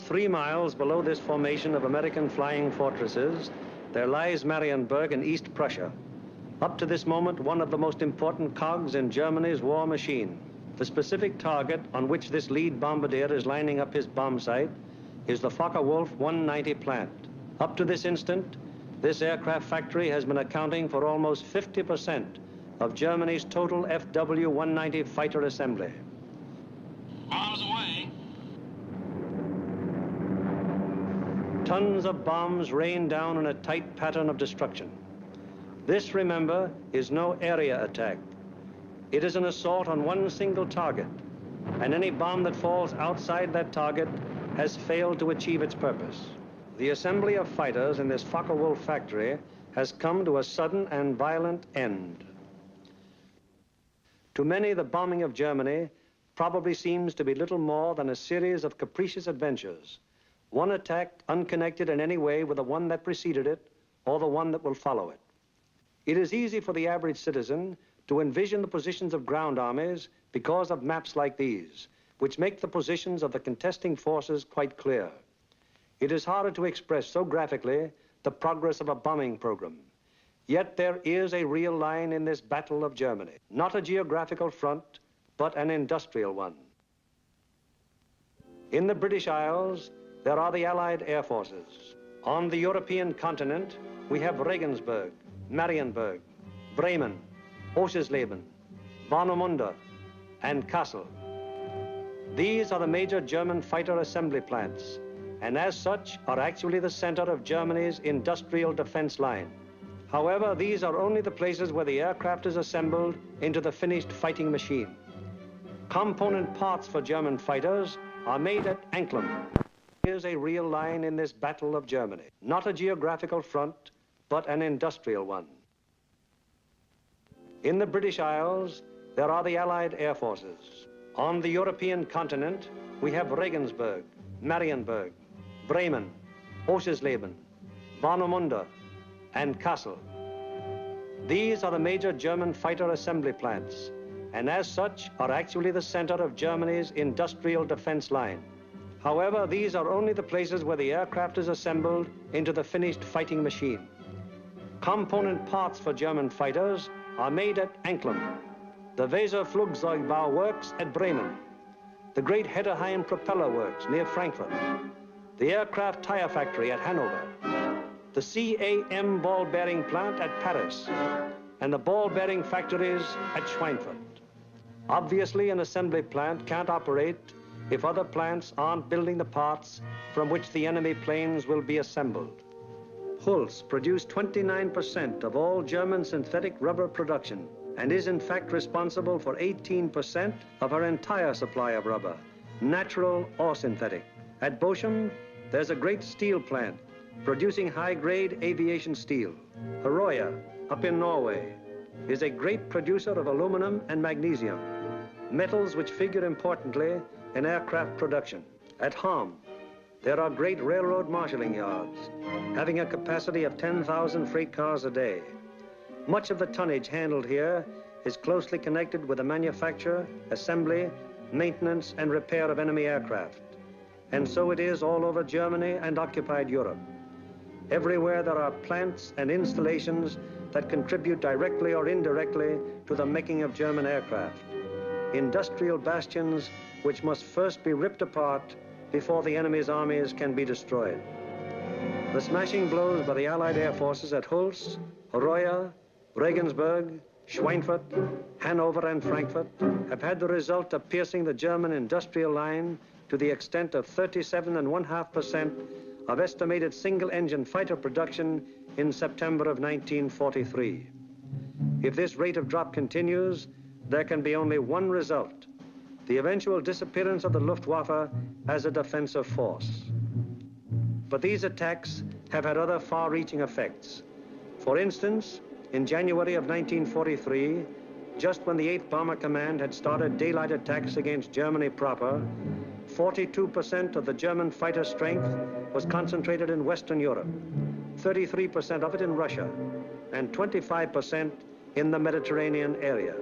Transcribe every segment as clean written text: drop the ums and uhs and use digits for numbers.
3 miles below this formation of American flying fortresses, there lies Marienburg in East Prussia. Up to this moment, one of the most important cogs in Germany's war machine. The specific target on which this lead bombardier is lining up his bomb sight is the Focke-Wulf 190 plant. Up to this instant, this aircraft factory has been accounting for almost 50% of Germany's total FW-190 fighter assembly. Bombs away. Tons of bombs rain down in a tight pattern of destruction. This, remember, is no area attack. It is an assault on one single target, and any bomb that falls outside that target has failed to achieve its purpose. The assembly of fighters in this Focke-Wulf factory has come to a sudden and violent end. To many, the bombing of Germany probably seems to be little more than a series of capricious adventures, one attack unconnected in any way with the one that preceded it or the one that will follow it. It is easy for the average citizen to envision the positions of ground armies because of maps like these, which make the positions of the contesting forces quite clear. It is harder to express so graphically the progress of a bombing program. Yet there is a real line in this battle of Germany, not a geographical front, but an industrial one. In the British Isles, there are the Allied air forces. On the European continent, we have Regensburg, Marienburg, Bremen, Oschersleben, Warnemünde, and Kassel. These are the major German fighter assembly plants, and as such are actually the center of Germany's industrial defense line. However, these are only the places where the aircraft is assembled into the finished fighting machine. Component parts for German fighters are made at Anklam. Here's a real line in this battle of Germany, not a geographical front, but an industrial one. In the British Isles, there are the Allied air forces. On the European continent, we have Regensburg, Marienburg, Bremen, Oschersleben, Warnemünde, and Kassel. These are the major German fighter assembly plants, and as such are actually the center of Germany's industrial defense line. However, these are only the places where the aircraft is assembled into the finished fighting machine. Component parts for German fighters are made at Anklam, the Weser Flugzeugbau Works at Bremen, the Great Hedderheim Propeller Works near Frankfurt, the Aircraft Tire Factory at Hanover, the CAM ball bearing plant at Paris, and the ball bearing factories at Schweinfurt. Obviously, an assembly plant can't operate if other plants aren't building the parts from which the enemy planes will be assembled. Hulls produced 29% of all German synthetic rubber production and is in fact responsible for 18% of our entire supply of rubber, natural or synthetic. At Bochum, there's a great steel plant producing high-grade aviation steel. Herøya, up in Norway, is a great producer of aluminum and magnesium, metals which figure importantly in aircraft production. At Ham, there are great railroad marshalling yards, having a capacity of 10,000 freight cars a day. Much of the tonnage handled here is closely connected with the manufacture, assembly, maintenance, and repair of enemy aircraft. And so it is all over Germany and occupied Europe. Everywhere there are plants and installations that contribute directly or indirectly to the making of German aircraft. Industrial bastions which must first be ripped apart before the enemy's armies can be destroyed. The smashing blows by the Allied air forces at Hulst, Herøya, Regensburg, Schweinfurt, Hanover, and Frankfurt have had the result of piercing the German industrial line to the extent of 37.5% of estimated single-engine fighter production in September of 1943. If this rate of drop continues, there can be only one result: the eventual disappearance of the Luftwaffe as a defensive force. But these attacks have had other far-reaching effects. For instance, in January of 1943, just when the 8th Bomber Command had started daylight attacks against Germany proper, 42% of the German fighter strength was concentrated in Western Europe, 33% of it in Russia, and 25% in the Mediterranean area.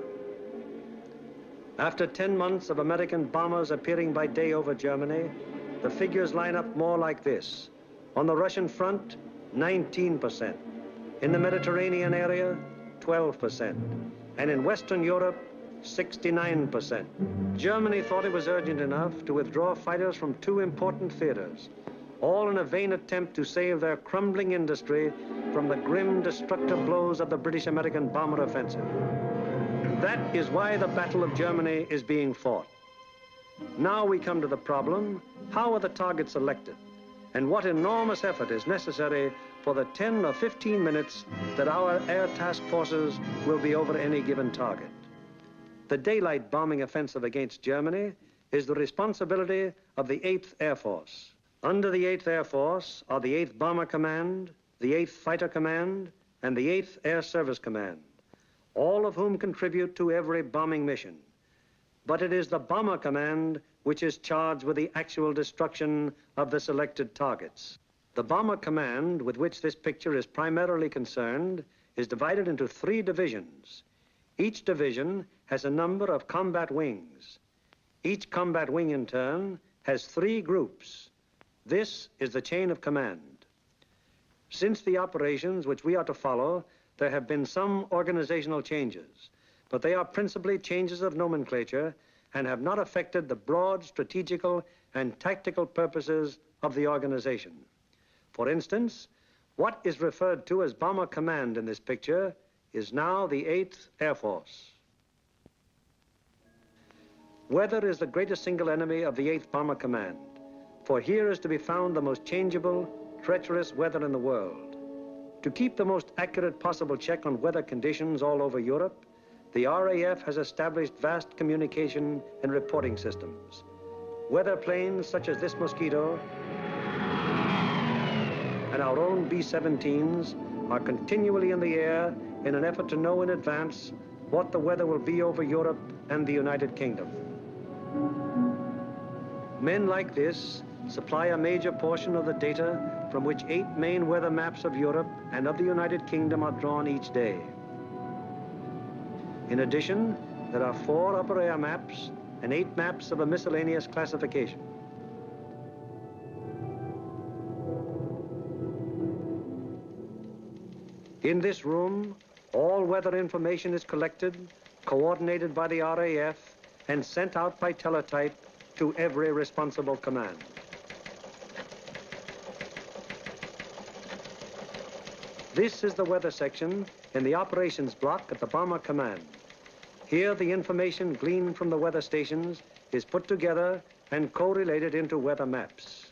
After 10 months of American bombers appearing by day over Germany, the figures line up more like this. On the Russian front, 19%. In the Mediterranean area, 12%. And in Western Europe, 69%. Germany thought it was urgent enough to withdraw fighters from two important theaters, all in a vain attempt to save their crumbling industry from the grim, destructive blows of the British-American bomber offensive. That is why the Battle of Germany is being fought. Now we come to the problem, how are the targets selected? And what enormous effort is necessary for the 10 or 15 minutes that our air task forces will be over any given target? The daylight bombing offensive against Germany is the responsibility of the 8th Air Force. Under the 8th Air Force are the 8th Bomber Command, the 8th Fighter Command, and the 8th Air Service Command, all of whom contribute to every bombing mission. But it is the Bomber Command which is charged with the actual destruction of the selected targets. The Bomber Command, with which this picture is primarily concerned, is divided into 3 divisions. Each division has a number of combat wings. Each combat wing, in turn, has 3 groups. This is the chain of command. Since the operations which we are to follow, there have been some organizational changes, but they are principally changes of nomenclature and have not affected the broad strategical and tactical purposes of the organization. For instance, what is referred to as Bomber Command in this picture is now the 8th Air Force. Weather is the greatest single enemy of the 8th Bomber Command, for here is to be found the most changeable, treacherous weather in the world. To keep the most accurate possible check on weather conditions all over Europe, the RAF has established vast communication and reporting systems. Weather planes such as this Mosquito and our own B-17s are continually in the air in an effort to know in advance what the weather will be over Europe and the United Kingdom. Men like this supply a major portion of the data from which 8 main weather maps of Europe and of the United Kingdom are drawn each day. In addition, there are 4 upper air maps and 8 maps of a miscellaneous classification. In this room, all weather information is collected, coordinated by the RAF, and sent out by teletype to every responsible command. This is the weather section in the operations block at the Bomber Command. Here, the information gleaned from the weather stations is put together and correlated into weather maps.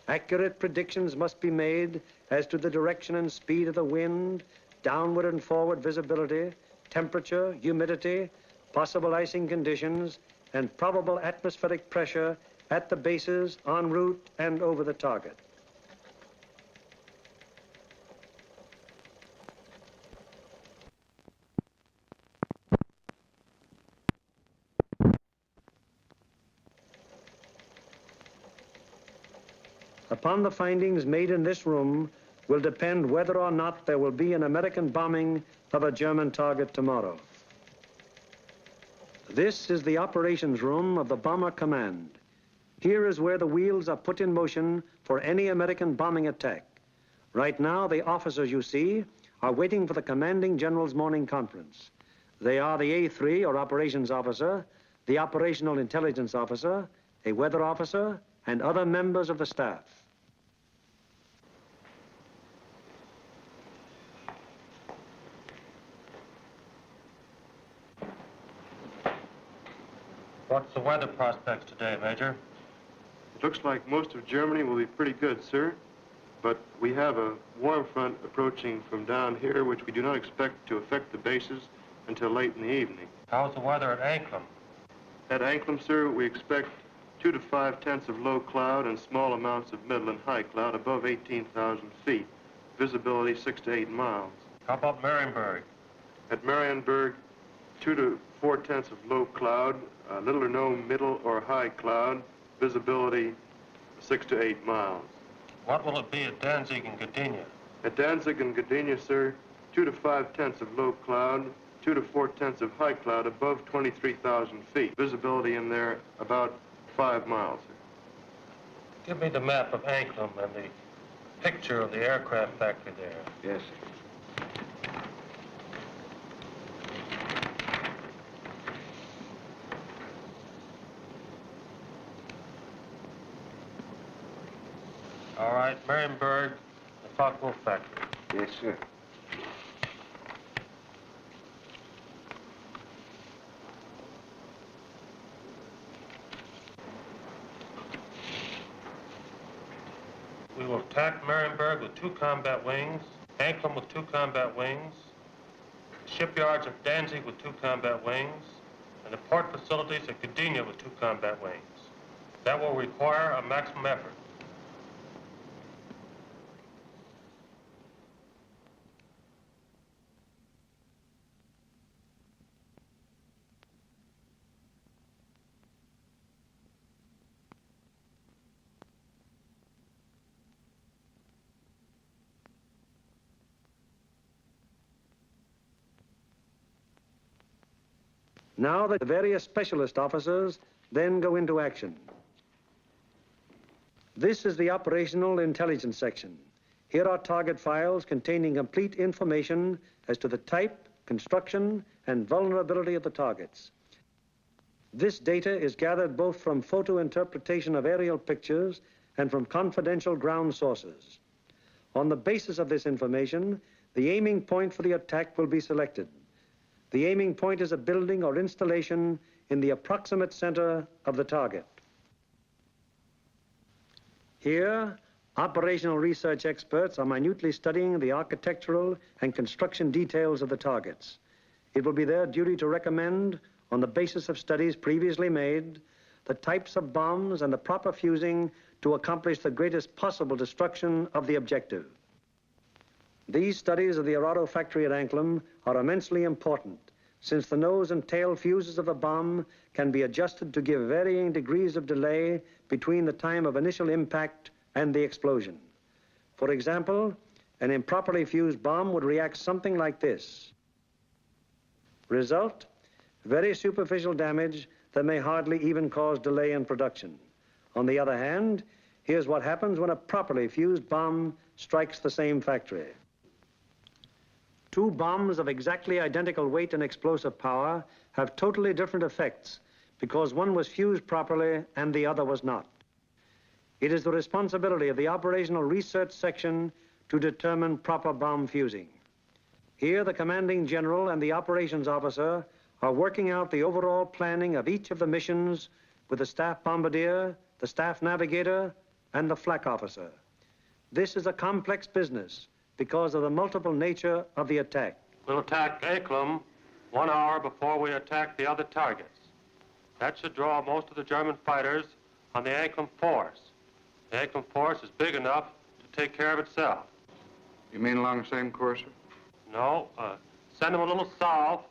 Accurate predictions must be made as to the direction and speed of the wind, downward and forward visibility, temperature, humidity, possible icing conditions, and probable atmospheric pressure at the bases, en route, and over the target. Upon the findings made in this room will depend whether or not there will be an American bombing of a German target tomorrow. This is the operations room of the Bomber Command. Here is where the wheels are put in motion for any American bombing attack. Right now, the officers you see are waiting for the commanding general's morning conference. They are the A3, or operations officer, the operational intelligence officer, a weather officer, and other members of the staff. What's the weather prospects today, Major? It looks like most of Germany will be pretty good, sir. But we have a warm front approaching from down here, which we do not expect to affect the bases until late in the evening. How's the weather at Anklam? At Anklam, sir, we expect 2 to 5 tenths of low cloud and small amounts of middle and high cloud above 18,000 feet. Visibility 6 to 8 miles. How about Marienburg? At Marienburg, 2 to 4 tenths of low cloud, little or no middle or high cloud, visibility 6 to 8 miles. What will it be at Danzig and Gdynia? At Danzig and Gdynia, sir, 2 to 5 tenths of low cloud, 2 to 4 tenths of high cloud above 23,000 feet. Visibility in there about 5 miles, sir. Give me the map of Anklam and the picture of the aircraft factory there. Yes, sir. All right, Marienburg, the Focke-Wulf factory. Yes, sir. We will attack Marienburg with 2 combat wings, Anklam with 2 combat wings, the shipyards at Danzig with 2 combat wings, and the port facilities at Gdynia with 2 combat wings. That will require a maximum effort. Now the various specialist officers then go into action. This is the operational intelligence section. Here are target files containing complete information as to the type, construction, and vulnerability of the targets. This data is gathered both from photo interpretation of aerial pictures and from confidential ground sources. On the basis of this information, the aiming point for the attack will be selected. The aiming point is a building or installation in the approximate center of the target. Here, operational research experts are minutely studying the architectural and construction details of the targets. It will be their duty to recommend, on the basis of studies previously made, the types of bombs and the proper fusing to accomplish the greatest possible destruction of the objective. These studies of the Arado factory at Anklam are immensely important, since the nose and tail fuses of the bomb can be adjusted to give varying degrees of delay between the time of initial impact and the explosion. For example, an improperly fused bomb would react something like this. Result, very superficial damage that may hardly even cause delay in production. On the other hand, here's what happens when a properly fused bomb strikes the same factory. 2 bombs of exactly identical weight and explosive power have totally different effects because one was fused properly and the other was not. It is the responsibility of the operational research section to determine proper bomb fusing. Here, the commanding general and the operations officer are working out the overall planning of each of the missions with the staff bombardier, the staff navigator, and the flak officer. This is a complex business because of the multiple nature of the attack. We'll attack Anklam 1 hour before we attack the other targets. That should draw most of the German fighters on the Anklam force. The Anklam force is big enough to take care of itself. You mean along the same course, sir? No, send them a little south.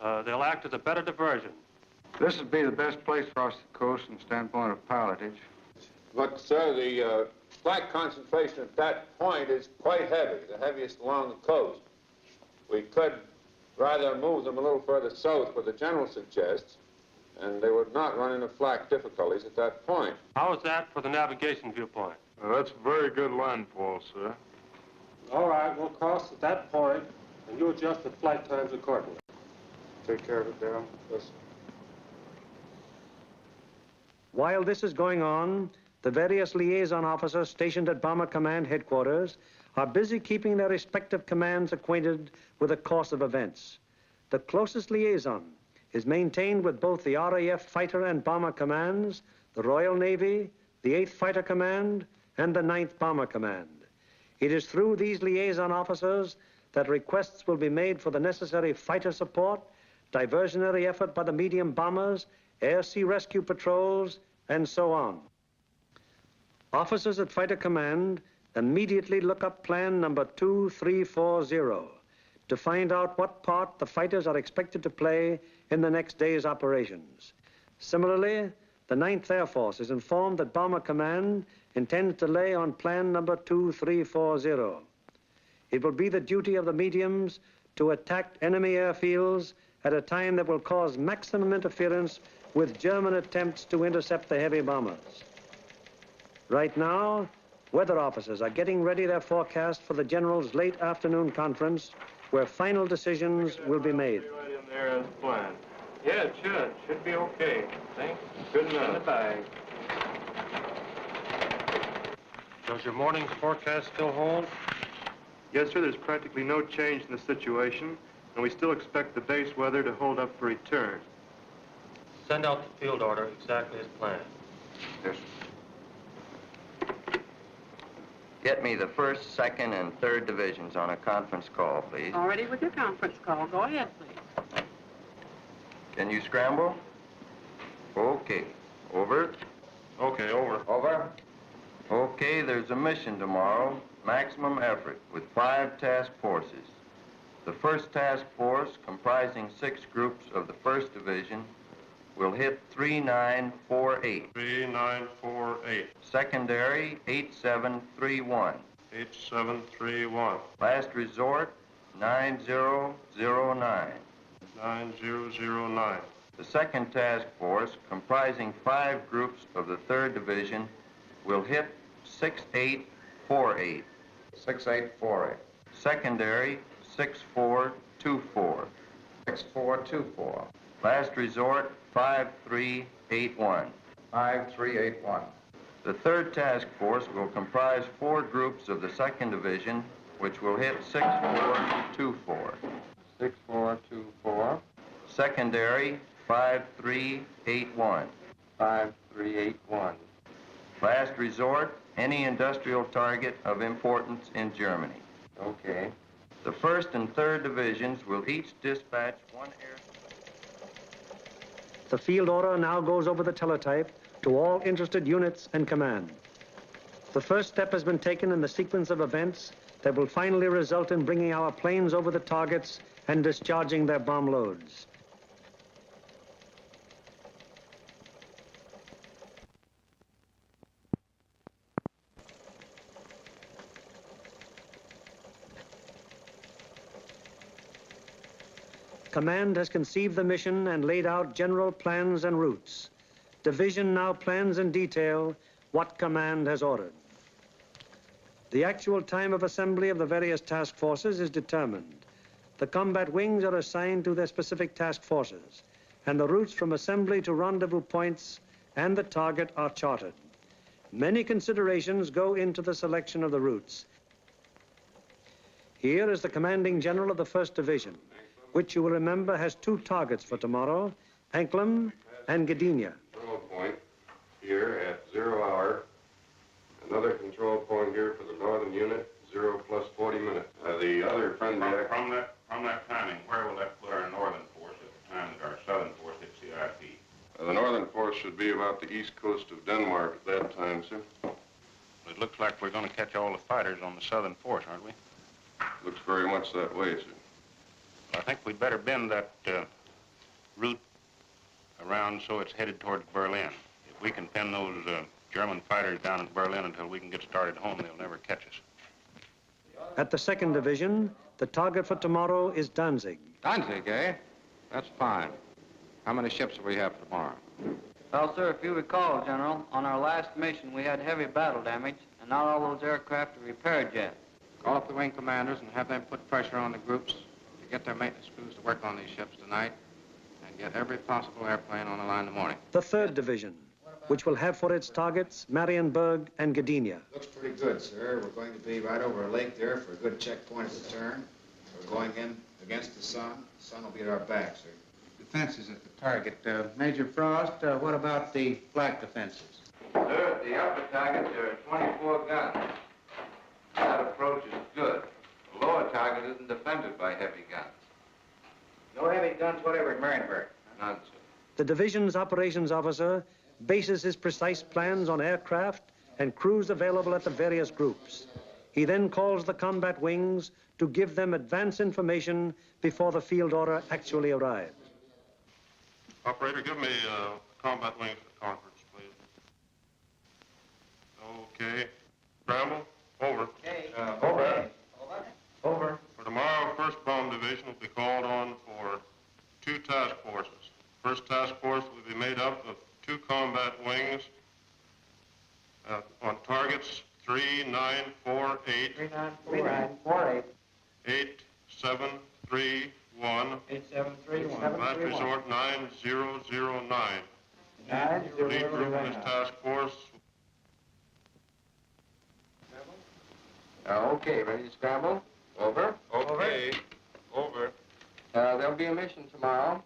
They'll act as a better diversion. This would be the best place across the coast from the standpoint of pilotage. But, sir, the flak concentration at that point is quite heavy, the heaviest along the coast. We could rather move them a little further south, where the general suggests, and they would not run into flak difficulties at that point. How is that for the navigation viewpoint? That's a very good landfall, sir. All right, we'll cross at that point, and you adjust the flight times accordingly. Take care of it, Darrell. Yes, sir. While this is going on, the various liaison officers stationed at Bomber Command headquarters are busy keeping their respective commands acquainted with the course of events. The closest liaison is maintained with both the RAF Fighter and Bomber Commands, the Royal Navy, the 8th Fighter Command, and the 9th Bomber Command. It is through these liaison officers that requests will be made for the necessary fighter support, diversionary effort by the medium bombers, air-sea rescue patrols, and so on. Officers at Fighter Command immediately look up plan number 2340 to find out what part the fighters are expected to play in the next day's operations. Similarly, the 9th Air Force is informed that Bomber Command intends to lay on plan number 2340. It will be the duty of the mediums to attack enemy airfields at a time that will cause maximum interference with German attempts to intercept the heavy bombers. Right now, weather officers are getting ready their forecast for the General's late afternoon conference, where final decisions will be made. Right in there as planned. Yeah, it should. Should be okay. Thanks. Good enough. Bye. Does your morning's forecast still hold? Yes, sir. There's practically no change in the situation, and we still expect the base weather to hold up for return. Send out the field order exactly as planned. Yes, sir. Get me the 1st, 2nd, and 3rd divisions on a conference call, please. All ready with your conference call. Go ahead, please. Can you scramble? Okay. Over. Okay, over. Over. Okay, there's a mission tomorrow. Maximum effort with 5 task forces. The 1st task force, comprising 6 groups of the 1st Division, will hit 3948. 3948. Secondary, 8731. 8731. Last resort, 9009. 9009. The 2nd task force, comprising 5 groups of the 3rd Division, will hit 6848. 6848. Secondary, 6424. 6424. Last resort, 5381. 5381. The 3rd task force will comprise 4 groups of the 2nd Division, which will hit 6424. 6424. Secondary, 5381. 5381. Last resort, any industrial target of importance in Germany. Okay. The 1st and 3rd Divisions will each dispatch 1 air... The field order now goes over the teletype to all interested units and command. The first step has been taken in the sequence of events that will finally result in bringing our planes over the targets and discharging their bomb loads. Command has conceived the mission and laid out general plans and routes. Division now plans in detail what command has ordered. The actual time of assembly of the various task forces is determined. The combat wings are assigned to their specific task forces, and the routes from assembly to rendezvous points and the target are charted. Many considerations go into the selection of the routes. Here is the commanding general of the 1st Division, which you will remember has 2 targets for tomorrow, Anklam and Gdynia. Control point here at 0 hour. Another control point here for the northern unit, 0 plus 40 minutes. The other friendly... From that timing, where will that put our northern force at the time that our southern force hits the IP? The northern force should be about the east coast of Denmark at that time, sir. It looks like we're going to catch all the fighters on the southern force, aren't we? Looks very much that way, sir. I think we'd better bend that route around so it's headed towards Berlin. If we can pin those German fighters down in Berlin until we can get started home, they'll never catch us. At the 2nd Division, the target for tomorrow is Danzig. Danzig, eh? That's fine. How many ships will we have for tomorrow? Well, sir, if you recall, General, on our last mission, we had heavy battle damage, and not all those aircraft are repaired yet. Call up the wing commanders and have them put pressure on the groups to get their maintenance crews to work on these ships tonight and get every possible airplane on the line in the morning. The 3rd Division, which will have for its targets Marienburg and Gdynia. Looks pretty good, sir. We're going to be right over a lake there for a good checkpoint at the turn. We're going in against the sun. The sun will be at our back, sir. Defenses at the target. Major Frost, what about the flak defenses? Sir, at the upper target, there are 24 guns. That approach is good. The lower target isn't defended by heavy guns. No heavy guns whatever at Marienburg. None, sir. The division's operations officer bases his precise plans on aircraft and crews available at the various groups. He then calls the combat wings to give them advance information before the field order actually arrives. Operator, give me combat wings for conference, please. Okay. Scramble, over. Okay. Over. Over. For tomorrow, 1st Bomb Division will be called on for 2 task forces. First task force will be made up of 2 combat wings On targets 3948. 3948. 8731. 8731. Last resort 9009. 9009. Lead group in this task force. Okay, ready to scramble? Over. Okay. Over. There'll be a mission tomorrow,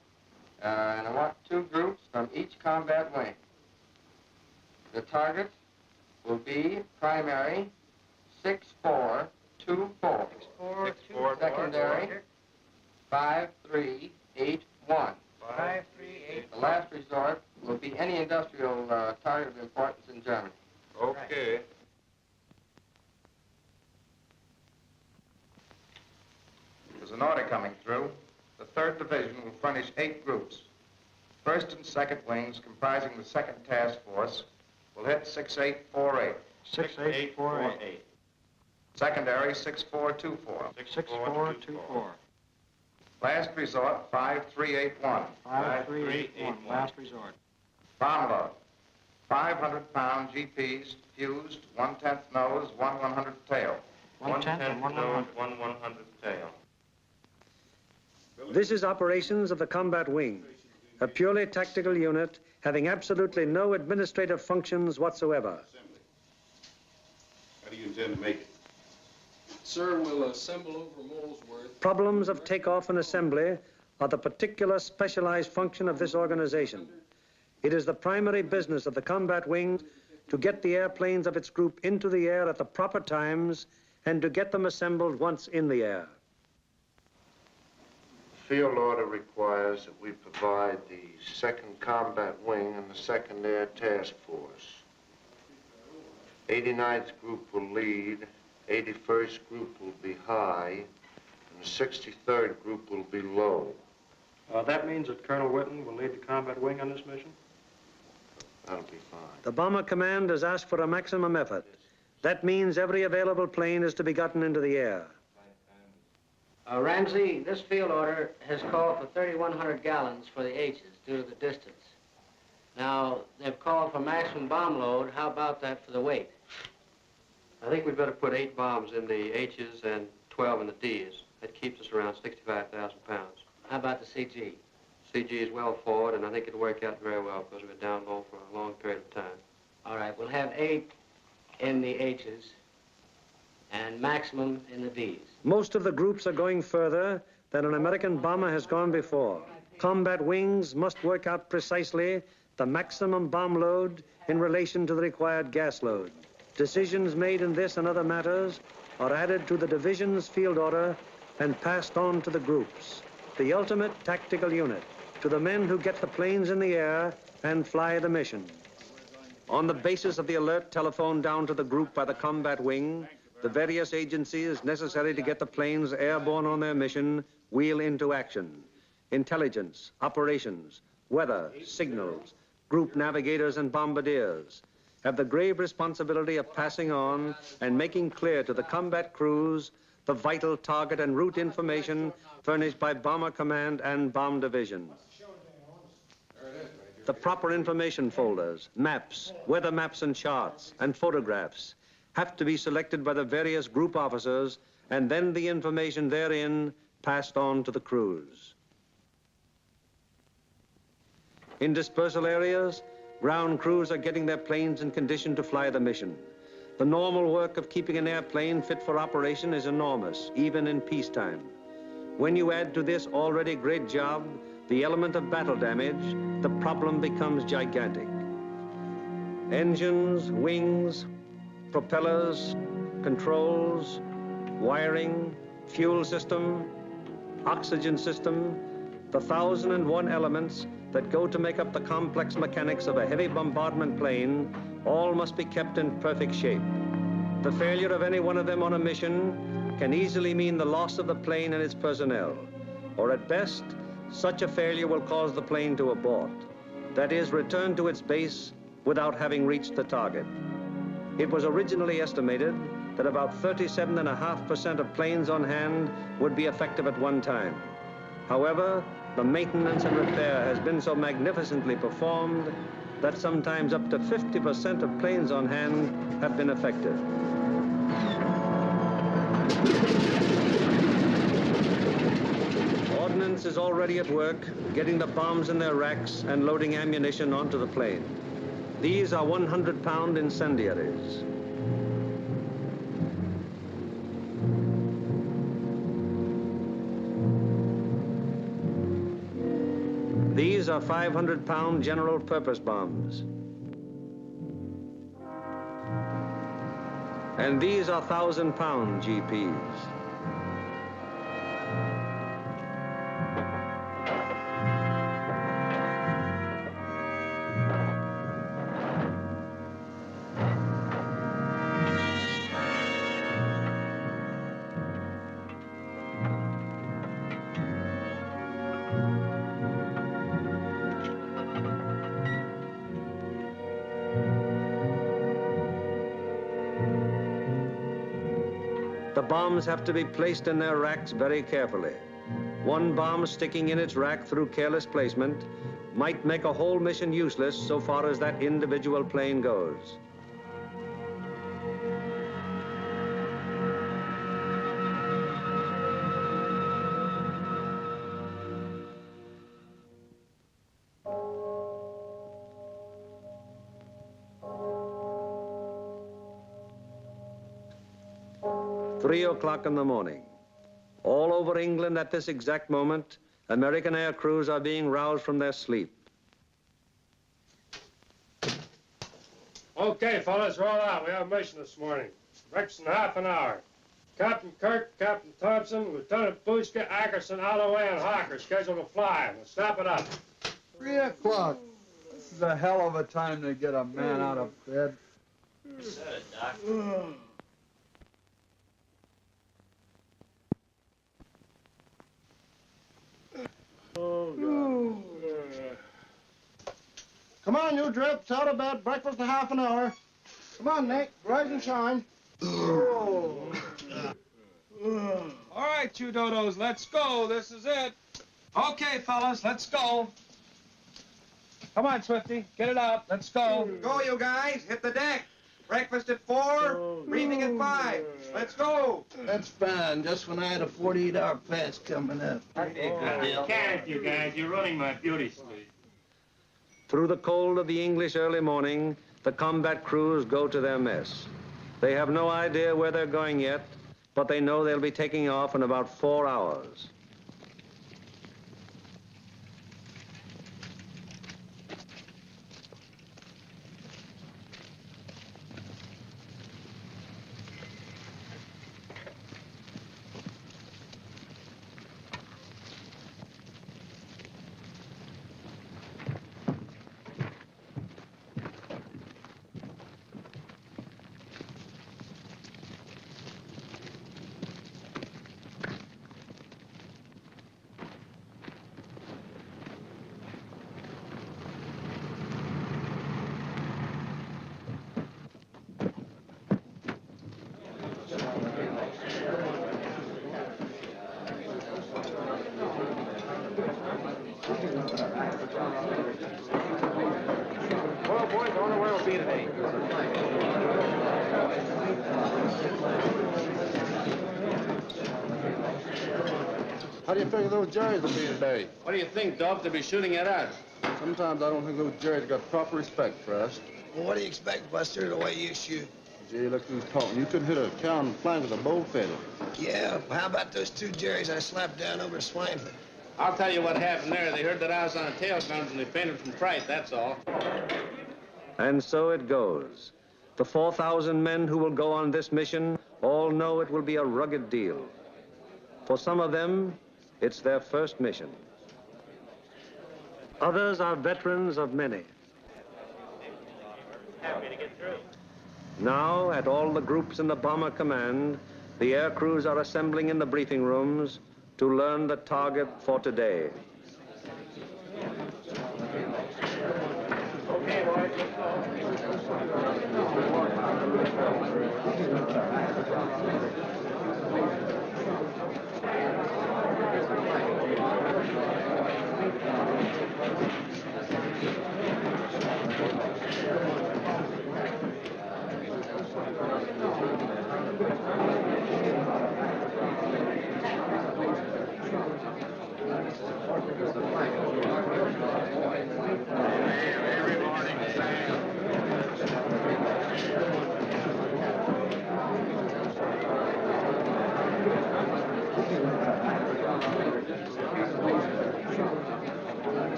and I want 2 groups from each combat wing. The target will be primary 6424. 6424. Secondary 5381. 5381. The last resort will be any industrial target of importance in Germany. Okay. There's an order coming through. The 3rd Division will furnish 8 groups. 1st and 2nd wings, comprising the 2nd Task Force, will hit 6848. 6848. Secondary 6424. 6424. Last resort 5381. 5381. Last resort. Bomb load. 500-pound GPs fused, 1/10 nose, 1/100 tail. 1/10 and 1/100. 1/100 tail. This is operations of the combat wing, a purely tactical unit having absolutely no administrative functions whatsoever. How do you intend to make it? Sir, we'll assemble over Molesworth. Problems of takeoff and assembly are the particular specialized function of this organization. It is the primary business of the combat wing to get the airplanes of its group into the air at the proper times and to get them assembled once in the air. The field order requires that we provide the 2nd Combat Wing and the 2nd Air Task Force. 89th Group will lead, 81st Group will be high, and the 63rd Group will be low. That means that Colonel Whitten will lead the combat wing on this mission? That'll be fine. The Bomber Command has asked for a maximum effort. That means every available plane is to be gotten into the air. Ramsey, this field order has called for 3,100 gallons for the H's due to the distance. Now, they've called for maximum bomb load. How about that for the weight? I think we'd better put 8 bombs in the H's and 12 in the D's. That keeps us around 65,000 pounds. How about the CG? CG is well forward, and I think it'll work out very well because we're down low for a long period of time. All right, we'll have 8 in the H's and maximum in the D's. Most of the groups are going further than an American bomber has gone before. Combat wings must work out precisely the maximum bomb load in relation to the required gas load. Decisions made in this and other matters are added to the division's field order and passed on to the groups, the ultimate tactical unit, to the men who get the planes in the air and fly the mission. On the basis of the alert telephoned down to the group by the combat wing, the various agencies necessary to get the planes airborne on their mission wheel into action. Intelligence, operations, weather, signals, group navigators and bombardiers have the grave responsibility of passing on and making clear to the combat crews the vital target and route information furnished by Bomber Command and Bomb Division. The proper information folders, maps, weather maps and charts, and photographs have to be selected by the various group officers, and then the information therein passed on to the crews. In dispersal areas, ground crews are getting their planes in condition to fly the mission. The normal work of keeping an airplane fit for operation is enormous, even in peacetime. When you add to this already great job the element of battle damage, the problem becomes gigantic. Engines, wings, propellers, controls, wiring, fuel system, oxygen system, the 1,001 elements that go to make up the complex mechanics of a heavy bombardment plane all must be kept in perfect shape. The failure of any one of them on a mission can easily mean the loss of the plane and its personnel, or at best, such a failure will cause the plane to abort. That is, return to its base without having reached the target. It was originally estimated that about 37.5% of planes on hand would be effective at one time. However, the maintenance and repair has been so magnificently performed that sometimes up to 50% of planes on hand have been effective. Ordnance is already at work, getting the bombs in their racks and loading ammunition onto the plane. These are 100-pound incendiaries. These are 500-pound general-purpose bombs. And these are 1,000-pound GPs. The bombs have to be placed in their racks very carefully. One bomb sticking in its rack through careless placement might make a whole mission useless so far as that individual plane goes. Three o'clock in the morning. All over England at this exact moment, American air crews are being roused from their sleep. Okay, fellas, roll out. We have a mission this morning. Breakfast in half an hour. Captain Kirk, Captain Thompson, Lieutenant Bushka, Ackerson, Alloway, and Hawker scheduled to fly. We'll snap it up. 3 o'clock. This is a hell of a time to get a man out of bed. Said it, Doc. Come on, you drips, out of bed, breakfast in half an hour. Come on, Nick, rise and shine. All right, you dodos, let's go. This is it. Okay, fellas, let's go. Come on, Swifty, get it out. Let's go. Go, you guys. Hit the deck. Breakfast at 4, briefing at 5. Let's go. That's fine, just when I had a 48-hour fast coming up. Can't you guys? You're running my beauty sleep. Through the cold of the English early morning, the combat crews go to their mess. They have no idea where they're going yet, but they know they'll be taking off in about 4 hours. Well, boys, I wonder where we'll be today. How do you figure those Jerrys will be today? What do you think, Dove? They'll be shooting at us. Sometimes I don't think those Jerrys got proper respect for us. Well, what do you expect, Buster, the way you shoot? Gee, look who's talking. You couldn't hit a cow in the flank with a bow feather. Yeah, well, how about those 2 Jerrys I slapped down over Swainford? I'll tell you what happened there. They heard that I was on a tail guns and they fainted from fright, that's all. And so it goes. The 4,000 men who will go on this mission all know it will be a rugged deal. For some of them, it's their first mission. Others are veterans of many. Happy to get through. Now, at all the groups in the Bomber Command, the air crews are assembling in the briefing rooms to learn the target for today. Okay, boys, let's go.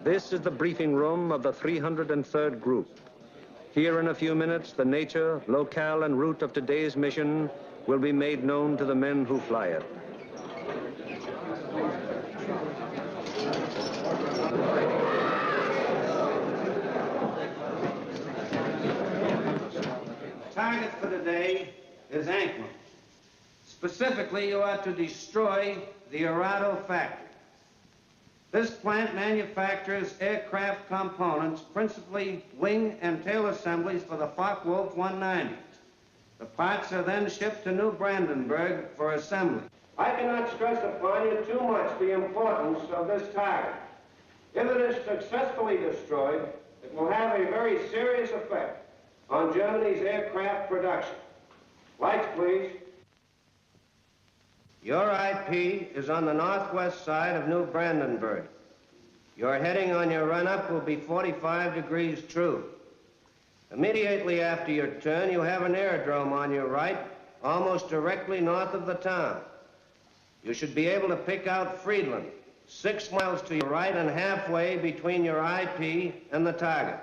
This is the briefing room of the 303rd Group. Here in a few minutes, the nature, locale, and route of today's mission will be made known to the men who fly it. Target for today is Anklam. Specifically, you are to destroy the Arado factory. This plant manufactures aircraft components, principally wing and tail assemblies for the Focke-Wulf 190. The parts are then shipped to New Brandenburg for assembly. I cannot stress upon you too much the importance of this target. If it is successfully destroyed, it will have a very serious effect on Germany's aircraft production. Lights, please. Your IP is on the northwest side of New Brandenburg. Your heading on your run-up will be 45 degrees true. Immediately after your turn, you have an aerodrome on your right, almost directly north of the town. You should be able to pick out Friedland, 6 miles to your right and halfway between your IP and the target.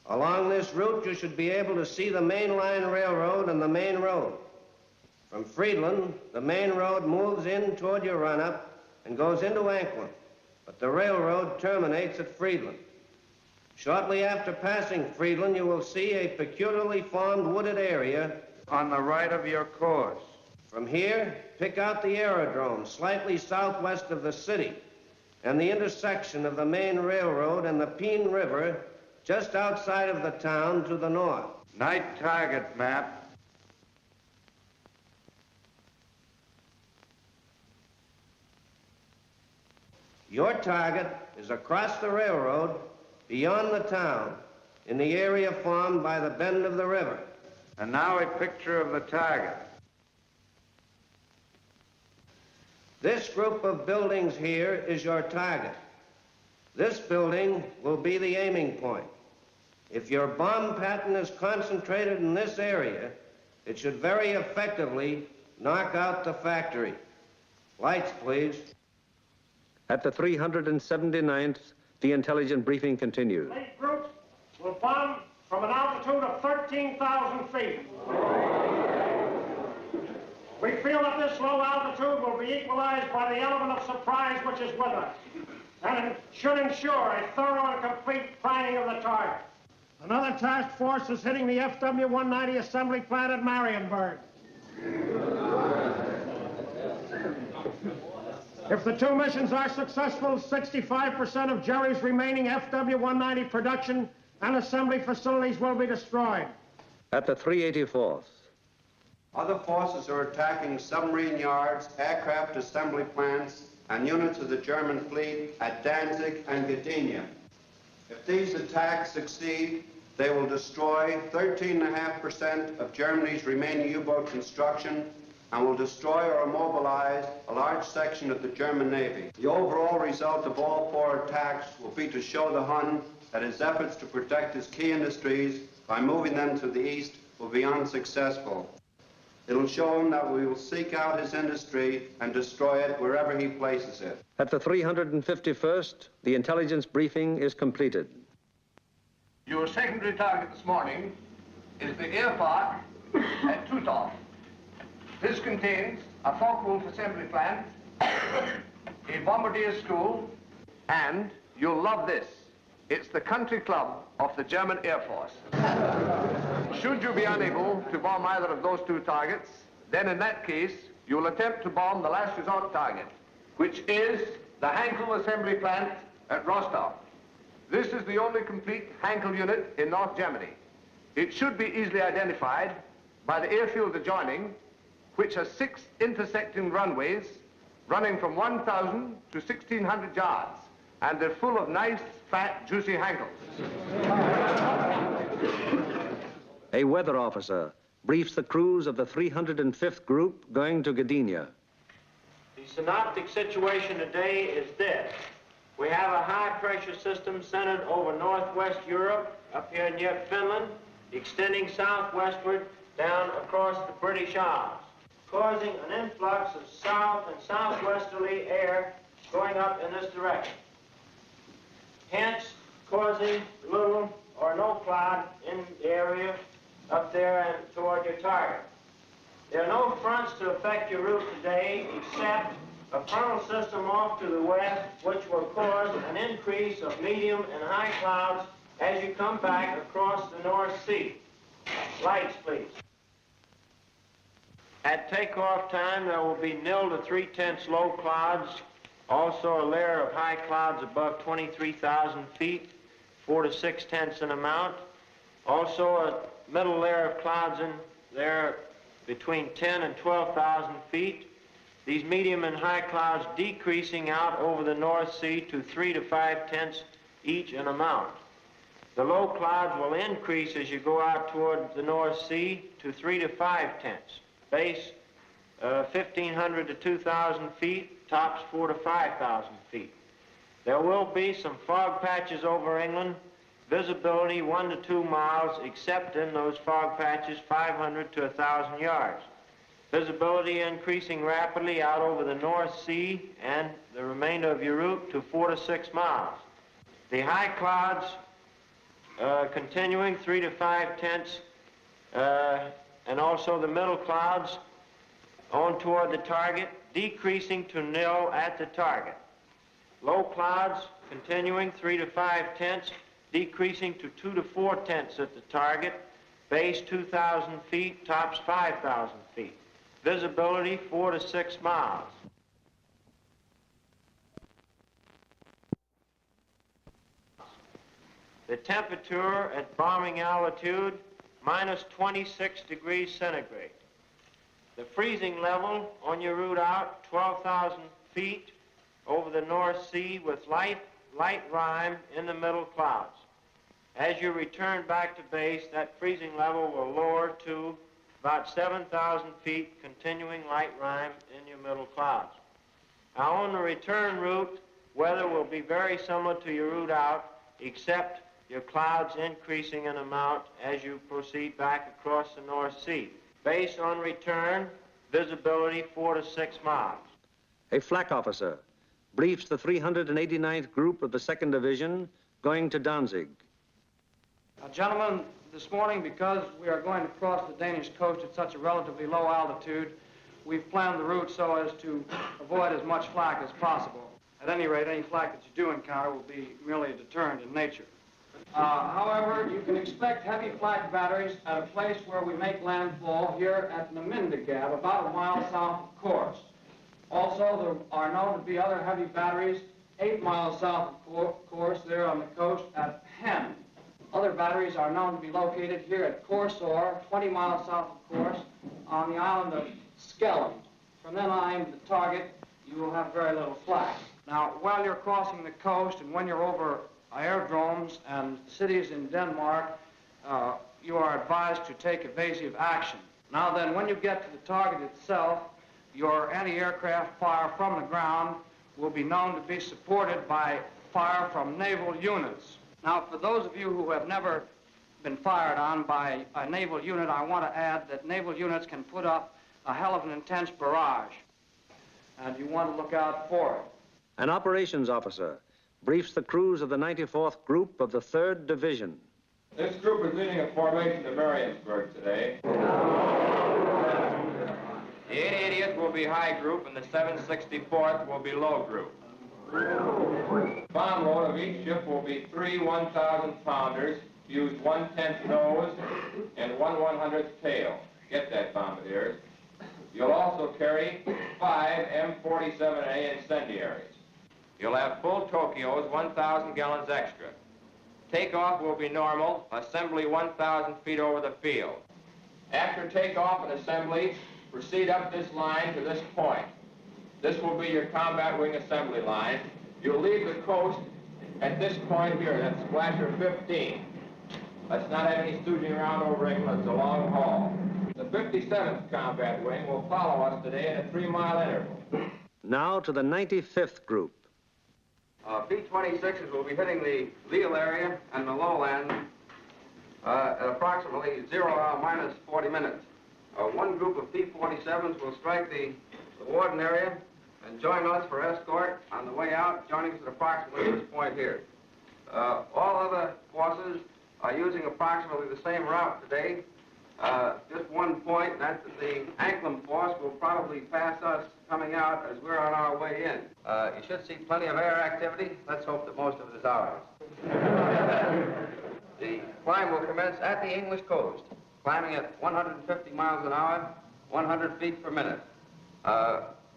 Along this route, you should be able to see the main line railroad and the main road. From Friedland, the main road moves in toward your run-up and goes into Anklam, but the railroad terminates at Friedland. Shortly after passing Friedland, you will see a peculiarly formed wooded area on the right of your course. From here, pick out the aerodrome slightly southwest of the city and the intersection of the main railroad and the Peene River just outside of the town to the north. Night target map. Your target is across the railroad, beyond the town, in the area formed by the bend of the river. And now a picture of the target. This group of buildings here is your target. This building will be the aiming point. If your bomb pattern is concentrated in this area, it should very effectively knock out the factory. Lights, please. At the 379th, the intelligent briefing continues. Eight groups will bomb from an altitude of 13,000 feet. We feel that this low altitude will be equalized by the element of surprise which is with us, and it should ensure a thorough and complete priming of the target. Another task force is hitting the FW-190 assembly plant at Marienburg. If the two missions are successful, 65% of Jerry's remaining FW-190 production and assembly facilities will be destroyed. At the 384th. Other forces are attacking submarine yards, aircraft assembly plants, and units of the German fleet at Danzig and Gdynia. If these attacks succeed, they will destroy 13.5% of Germany's remaining U-boat construction and will destroy or immobilize a large section of the German Navy. The overall result of all 4 attacks will be to show the Hun that his efforts to protect his key industries by moving them to the east will be unsuccessful. It'll show him that we will seek out his industry and destroy it wherever he places it. At the 351st, the intelligence briefing is completed. Your secondary target this morning is the air park at Tutov. This contains a Focke-Wulf assembly plant, a bombardier school, and you'll love this. It's the country club of the German Air Force. Should you be unable to bomb either of those 2 targets, then in that case, you'll attempt to bomb the last resort target, which is the Heinkel assembly plant at Rostov. This is the only complete Heinkel unit in North Germany. It should be easily identified by the airfield adjoining, which has 6 intersecting runways running from 1,000 to 1,600 yards. and they're full of nice, fat, juicy hankles. A weather officer briefs the crews of the 305th Group going to Gdynia. The synoptic situation today is this. We have a high-pressure system centered over northwest Europe, up here near Finland, extending southwestward down across the British Isles, causing an influx of south and southwesterly air going up in this direction, hence causing little or no cloud in the area up there and toward your target. There are no fronts to affect your route today except a frontal system off to the west, which will cause an increase of medium and high clouds as you come back across the North Sea. Lights, please. At takeoff time, there will be 0 to 3/10 low clouds, also a layer of high clouds above 23,000 feet, 4 to 6/10 in amount. Also a middle layer of clouds in there between 10 and 12,000 feet. These medium and high clouds decreasing out over the North Sea to 3 to 5/10 each in amount. The low clouds will increase as you go out toward the North Sea to 3 to 5/10. Base 1,500 to 2,000 feet, tops 4 to 5,000 feet. There will be some fog patches over England, visibility 1 to 2 miles, except in those fog patches 500 to 1,000 yards. Visibility increasing rapidly out over the North Sea and the remainder of your route to 4 to 6 miles. The high clouds continuing 3 to 5/10, and also the middle clouds on toward the target, decreasing to 0 at the target. Low clouds continuing 3 to 5/10, decreasing to 2 to 4/10 at the target, base 2,000 feet, tops 5,000 feet. Visibility 4 to 6 miles. The temperature at bombing altitude, minus 26 degrees centigrade. The freezing level on your route out, 12,000 feet over the North Sea with light rime in the middle clouds. As you return back to base, that freezing level will lower to about 7,000 feet, continuing light rime in your middle clouds. Now, on the return route, weather will be very similar to your route out, except your clouds increasing in amount as you proceed back across the North Sea. Base on return, visibility 4 to 6 miles. A flak officer briefs the 389th Group of the 2nd Division going to Danzig. Gentlemen, this morning, because we are going to cross the Danish coast at such a relatively low altitude, we've planned the route so as to avoid as much flak as possible. At any rate, any flak that you do encounter will be merely a deterrent in nature. However, you can expect heavy flak batteries at a place where we make landfall here at Namindegab, about a mile south of Kursk. Also, there are known to be other heavy batteries 8 miles south of Kursk, there on the coast at Hen. Other batteries are known to be located here at Korsor, 20 miles south of Kursk, on the island of Skellum. From then on aim to the target, you will have very little flak. Now, while you're crossing the coast and when you're over aerodromes and cities in Denmark, you are advised to take evasive action. Now then, when you get to the target itself, your anti-aircraft fire from the ground will be known to be supported by fire from naval units. Now, for those of you who have never been fired on by a naval unit, I want to add that naval units can put up a hell of an intense barrage, and you want to look out for it. An operations officer briefs the crews of the 94th Group of the 3rd Division. This group is leading a formation to Mariensburg today. The 880th will be high group, and the 764th will be low group. Bomb load of each ship will be 3 1,000-pounders, use 1/10 nose and 1 100th tail. Get that, bombardiers. You'll also carry 5 M47A incendiaries. You'll have full Tokyos, 1,000 gallons extra. Takeoff will be normal, assembly 1,000 feet over the field. After takeoff and assembly, proceed up this line to this point. This will be your combat wing assembly line. You'll leave the coast at this point here. That's Splasher 15. Let's not have any stooging around over England. It's a long haul. The 57th Combat Wing will follow us today at a 3-mile interval. Now to the 95th group. B-26s will be hitting the Lille area and the lowland at approximately 0 hour minus 40 minutes. One group of P-47s will strike the Warden area and join us for escort on the way out, joining us at approximately this point here. All other forces are using approximately the same route today. Just one point, and that's that the Anklam force will probably pass us coming out as we're on our way in. You should see plenty of air activity. Let's hope that most of it is ours. The climb will commence at the English coast, climbing at 150 miles an hour, 100 feet per minute.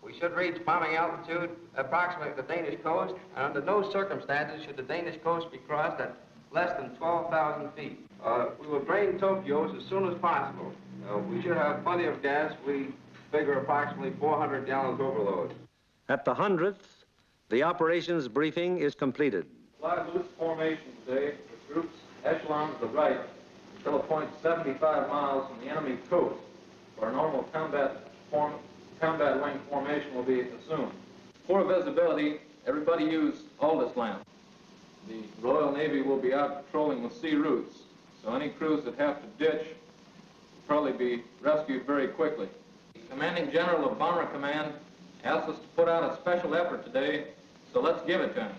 We should reach bombing altitude approximately at the Danish coast, and under no circumstances should the Danish coast be crossed at less than 12,000 feet. We will drain Tokyo as soon as possible. We should have plenty of gas. We figure approximately 400 gallons overload. At the 100th, the operations briefing is completed. Fly loose formation today with groups echelon to the right until a point 75 miles from the enemy coast, where a normal combat wing formation will be assumed. For visibility, everybody use Aldous lamp. The Royal Navy will be out patrolling the sea routes, so any crews that have to ditch will probably be rescued very quickly. The Commanding General of Bomber Command asked us to put out a special effort today, so let's give it to him.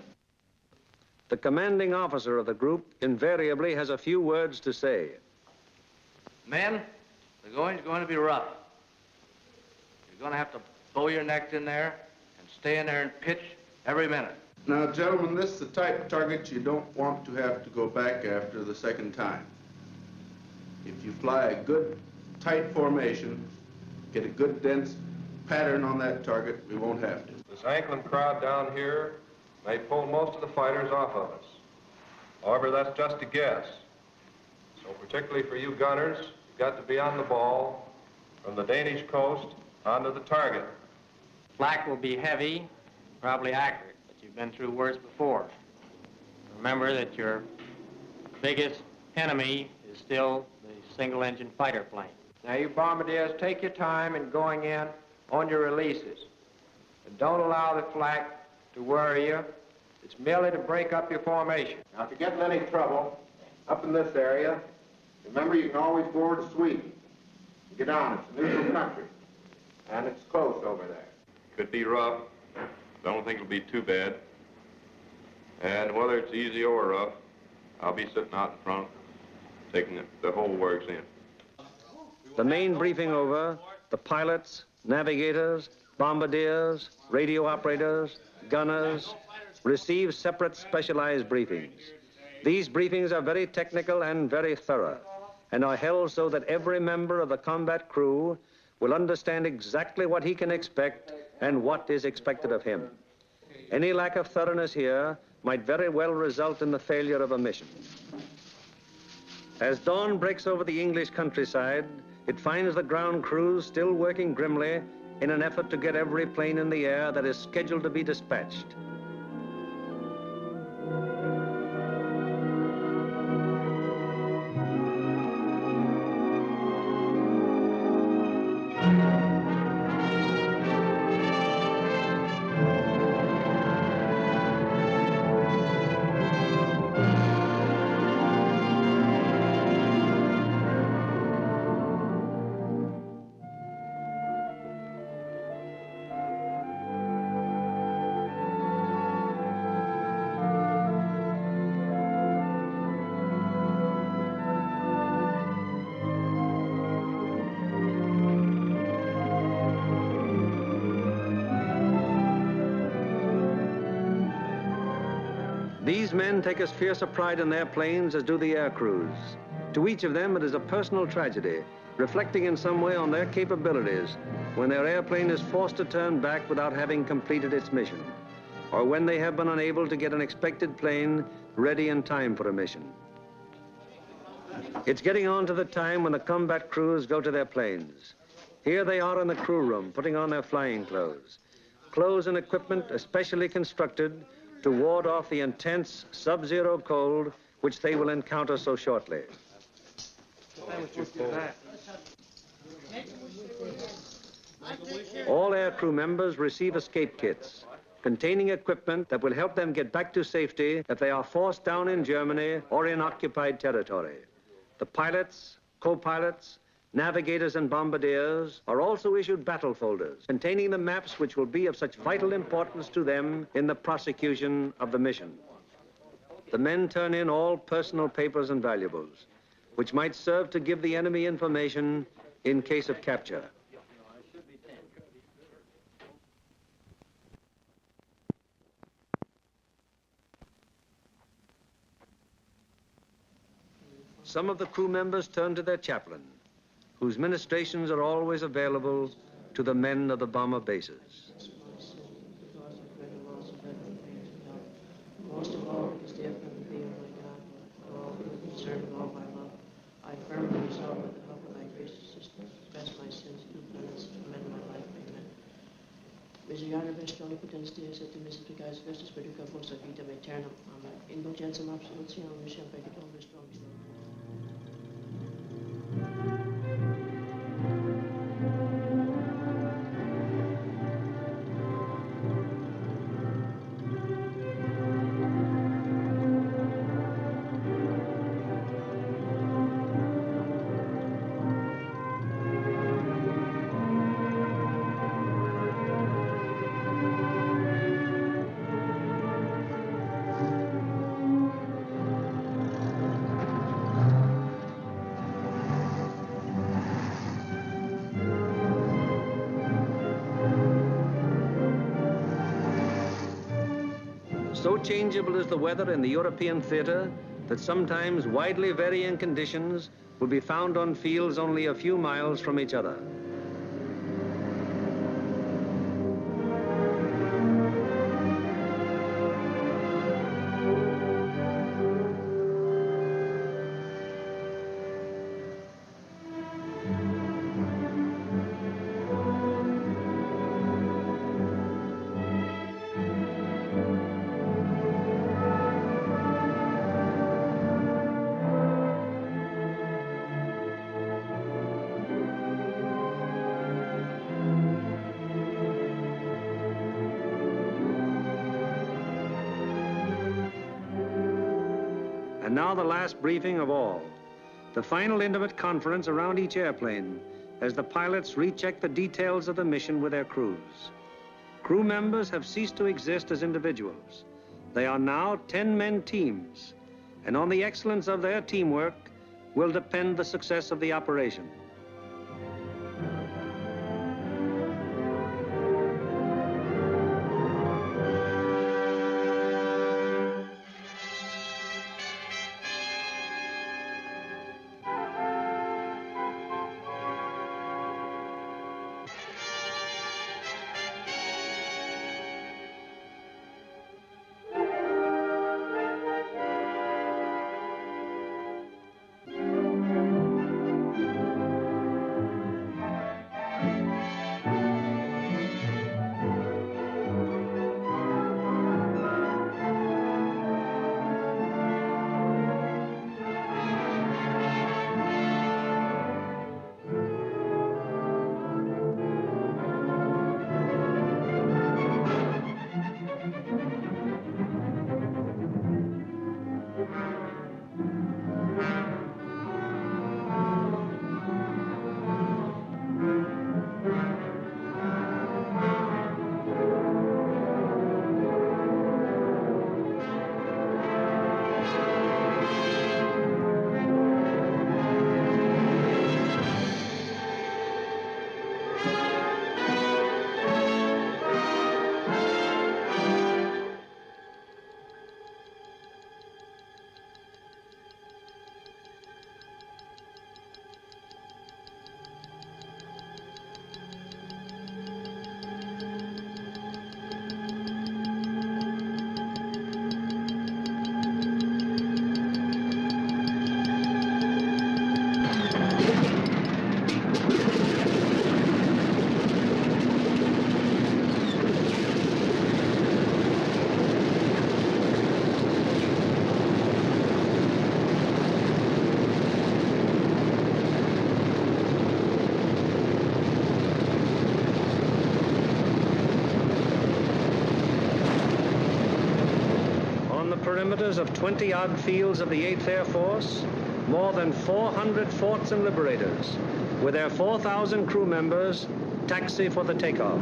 The commanding officer of the group invariably has a few words to say. Men, the going's going to be rough. You're going to have to bow your necks in there and stay in there and pitch every minute. Now, gentlemen, this is the type of target you don't want to have to go back after the second time. If you fly a good, tight formation, get a good, dense pattern on that target, we won't have to. This Anklam crowd down here may pull most of the fighters off of us. However, that's just a guess. So particularly for you gunners, you've got to be on the ball from the Danish coast onto the target. Flak will be heavy, probably accurate, but you've been through worse before. Remember that your biggest enemy is still the single-engine fighter plane. Now, you bombardiers, take your time in going in on your releases. And don't allow the flak to worry you. It's merely to break up your formation. Now, if you get in any trouble up in this area, remember you can always board Sweden. Get on, it's a neutral country. And it's close over there. Could be rough. Don't think it'll be too bad. And whether it's easy or rough, I'll be sitting out in front, taking the whole works in. The main briefing over, the pilots, navigators, bombardiers, radio operators, gunners receive separate specialized briefings. These briefings are very technical and very thorough, and are held so that every member of the combat crew will understand exactly what he can expect and what is expected of him. Any lack of thoroughness here might very well result in the failure of a mission. As dawn breaks over the English countryside, it finds the ground crews still working grimly in an effort to get every plane in the air that is scheduled to be dispatched. These men take as fierce a pride in their planes as do the air crews. To each of them, it is a personal tragedy, reflecting in some way on their capabilities when their airplane is forced to turn back without having completed its mission, or when they have been unable to get an expected plane ready in time for a mission. It's getting on to the time when the combat crews go to their planes. Here they are in the crew room, putting on their flying clothes. Clothes and equipment especially constructed to ward off the intense sub-zero cold which they will encounter so shortly. All aircrew members receive escape kits containing equipment that will help them get back to safety if they are forced down in Germany or in occupied territory. The pilots, co-pilots, navigators and bombardiers are also issued battle folders containing the maps which will be of such vital importance to them in the prosecution of the mission. The men turn in all personal papers and valuables, which might serve to give the enemy information in case of capture. Some of the crew members turn to their chaplain, whose ministrations are always available to the men of the bomber bases. Most of all, because they have come to be, O my God, for all who are concerned with all my love, I firmly resolve with the help of thy gracious assistance, confess my sins, do penance, and amend my life. Amen. Miserere vestoli potens Deus et misericors vestis perduca posta vitam aeternam. Amen. Indulgentiam absolutionem miseriam peccatum nostrum. So changeable is the weather in the European theater that sometimes widely varying conditions will be found on fields only a few miles from each other. And now the last briefing of all, the final intimate conference around each airplane as the pilots recheck the details of the mission with their crews. Crew members have ceased to exist as individuals. They are now 10-man teams, and on the excellence of their teamwork will depend the success of the operation. perimeters of 20-odd fields of the 8th Air Force, more than 400 forts and liberators, with their 4,000 crew members, taxi for the takeoff.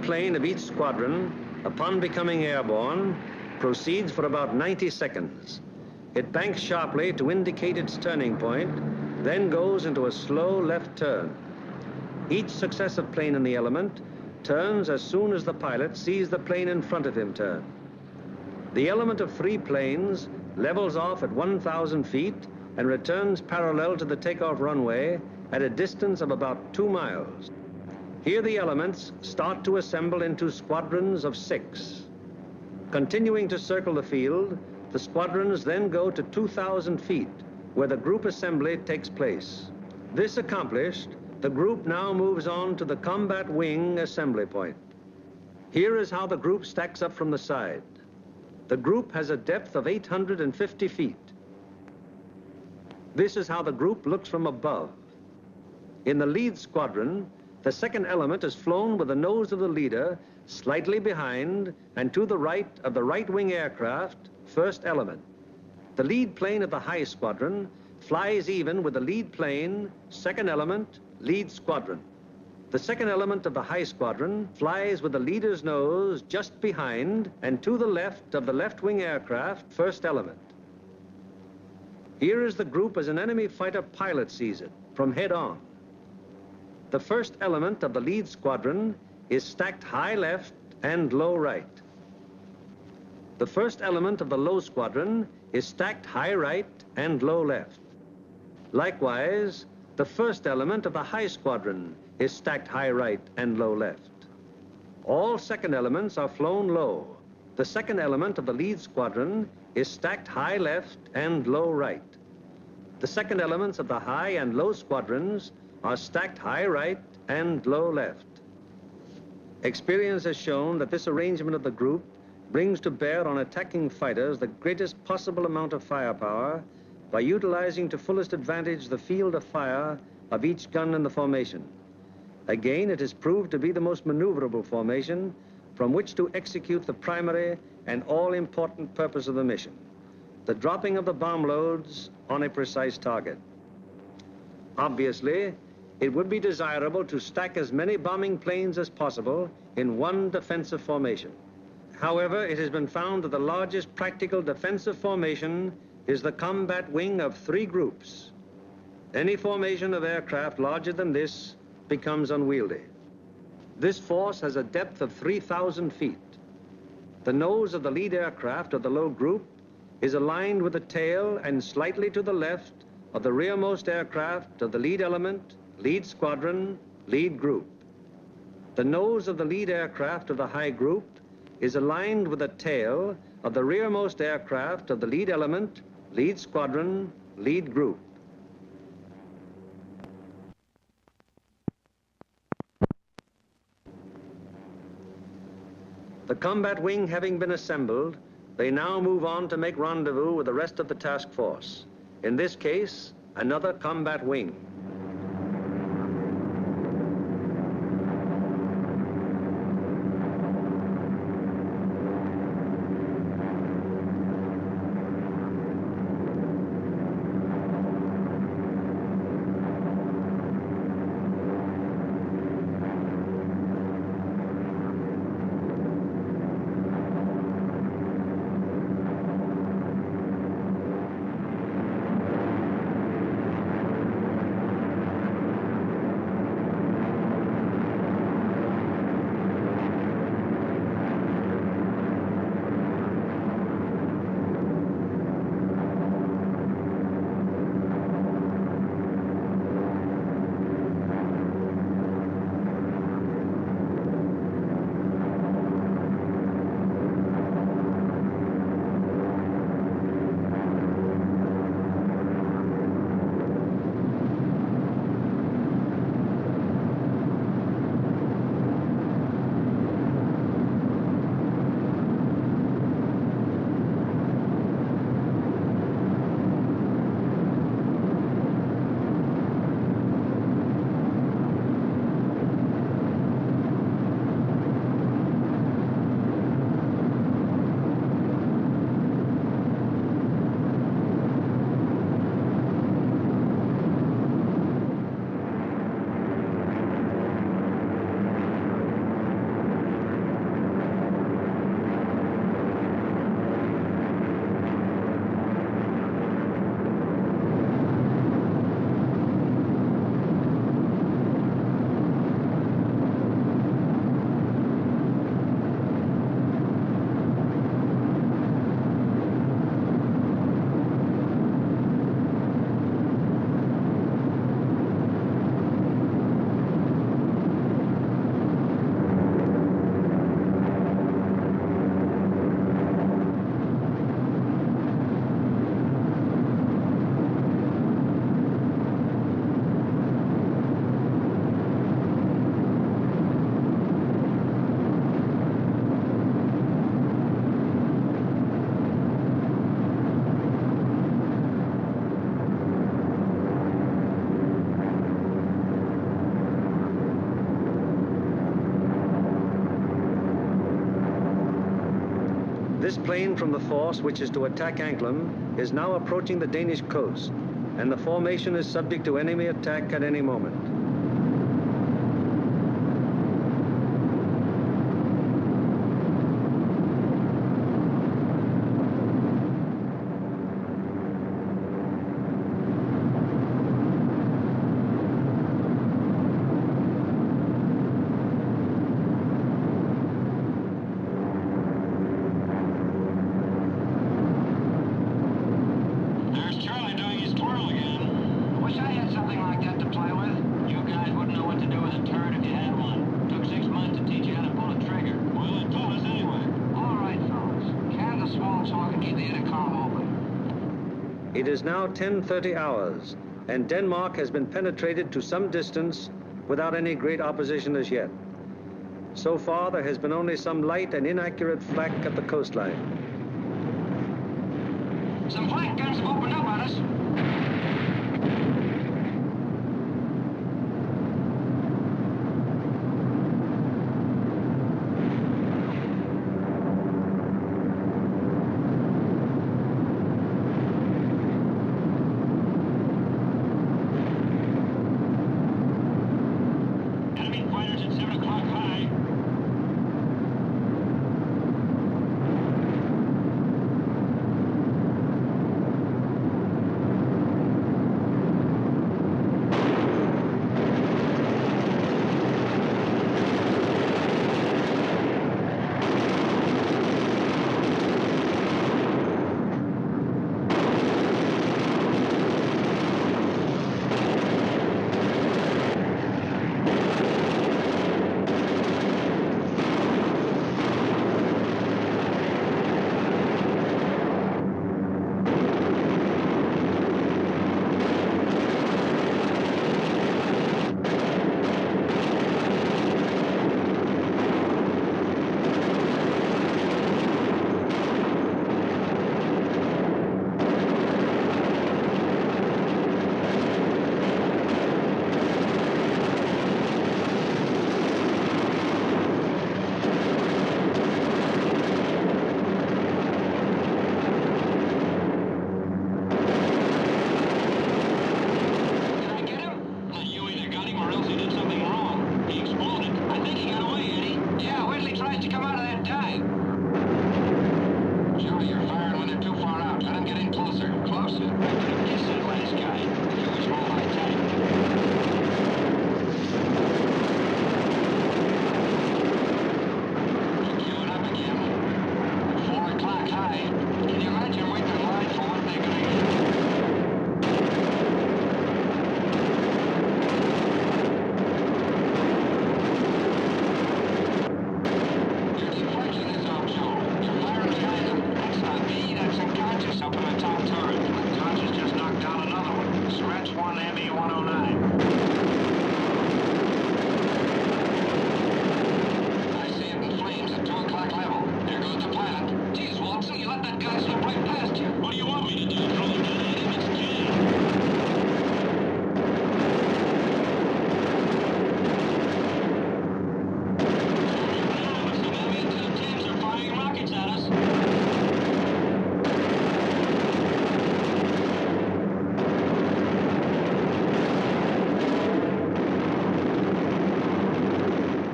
Plane of each squadron, upon becoming airborne, proceeds for about 90 seconds. It banks sharply to indicate its turning point, then goes into a slow left turn. Each successive plane in the element turns as soon as the pilot sees the plane in front of him turn. The element of 3 planes levels off at 1,000 feet and returns parallel to the takeoff runway at a distance of about 2 miles. Here the elements start to assemble into squadrons of 6. Continuing to circle the field, the squadrons then go to 2,000 feet, where the group assembly takes place. This accomplished, the group now moves on to the combat wing assembly point. Here is how the group stacks up from the side. The group has a depth of 850 feet. This is how the group looks from above. In the lead squadron, the second element is flown with the nose of the leader slightly behind and to the right of the right-wing aircraft, first element. The lead plane of the high squadron flies even with the lead plane, second element, lead squadron. The second element of the high squadron flies with the leader's nose just behind and to the left of the left-wing aircraft, first element. Here is the group as an enemy fighter pilot sees it, from head on. The first element of the lead squadron is stacked high left and low right. The first element of the low squadron is stacked high right and low left. Likewise, the first element of the high squadron is stacked high right and low left. All second elements are flown low. The second element of the lead squadron is stacked high left and low right. The second elements of the high and low squadrons are stacked high right and low left. Experience has shown that this arrangement of the group brings to bear on attacking fighters the greatest possible amount of firepower by utilizing to fullest advantage the field of fire of each gun in the formation. Again, it is proved to be the most maneuverable formation from which to execute the primary and all-important purpose of the mission, the dropping of the bomb loads on a precise target. Obviously, it would be desirable to stack as many bombing planes as possible in one defensive formation. However, it has been found that the largest practical defensive formation is the combat wing of 3 groups. Any formation of aircraft larger than this becomes unwieldy. This force has a depth of 3,000 feet. The nose of the lead aircraft of the low group is aligned with the tail and slightly to the left of the rearmost aircraft of the lead element, lead squadron, lead group. The nose of the lead aircraft of the high group is aligned with the tail of the rearmost aircraft of the lead element, lead squadron, lead group. The combat wing having been assembled, they now move on to make rendezvous with the rest of the task force. In this case, another combat wing. This plane from the force which is to attack Anklam is now approaching the Danish coast, and the formation is subject to enemy attack at any moment. It is now 10:30 hours, and Denmark has been penetrated to some distance without any great opposition as yet. So far, there has been only some light and inaccurate flak at the coastline. Some flank guns have opened up on us.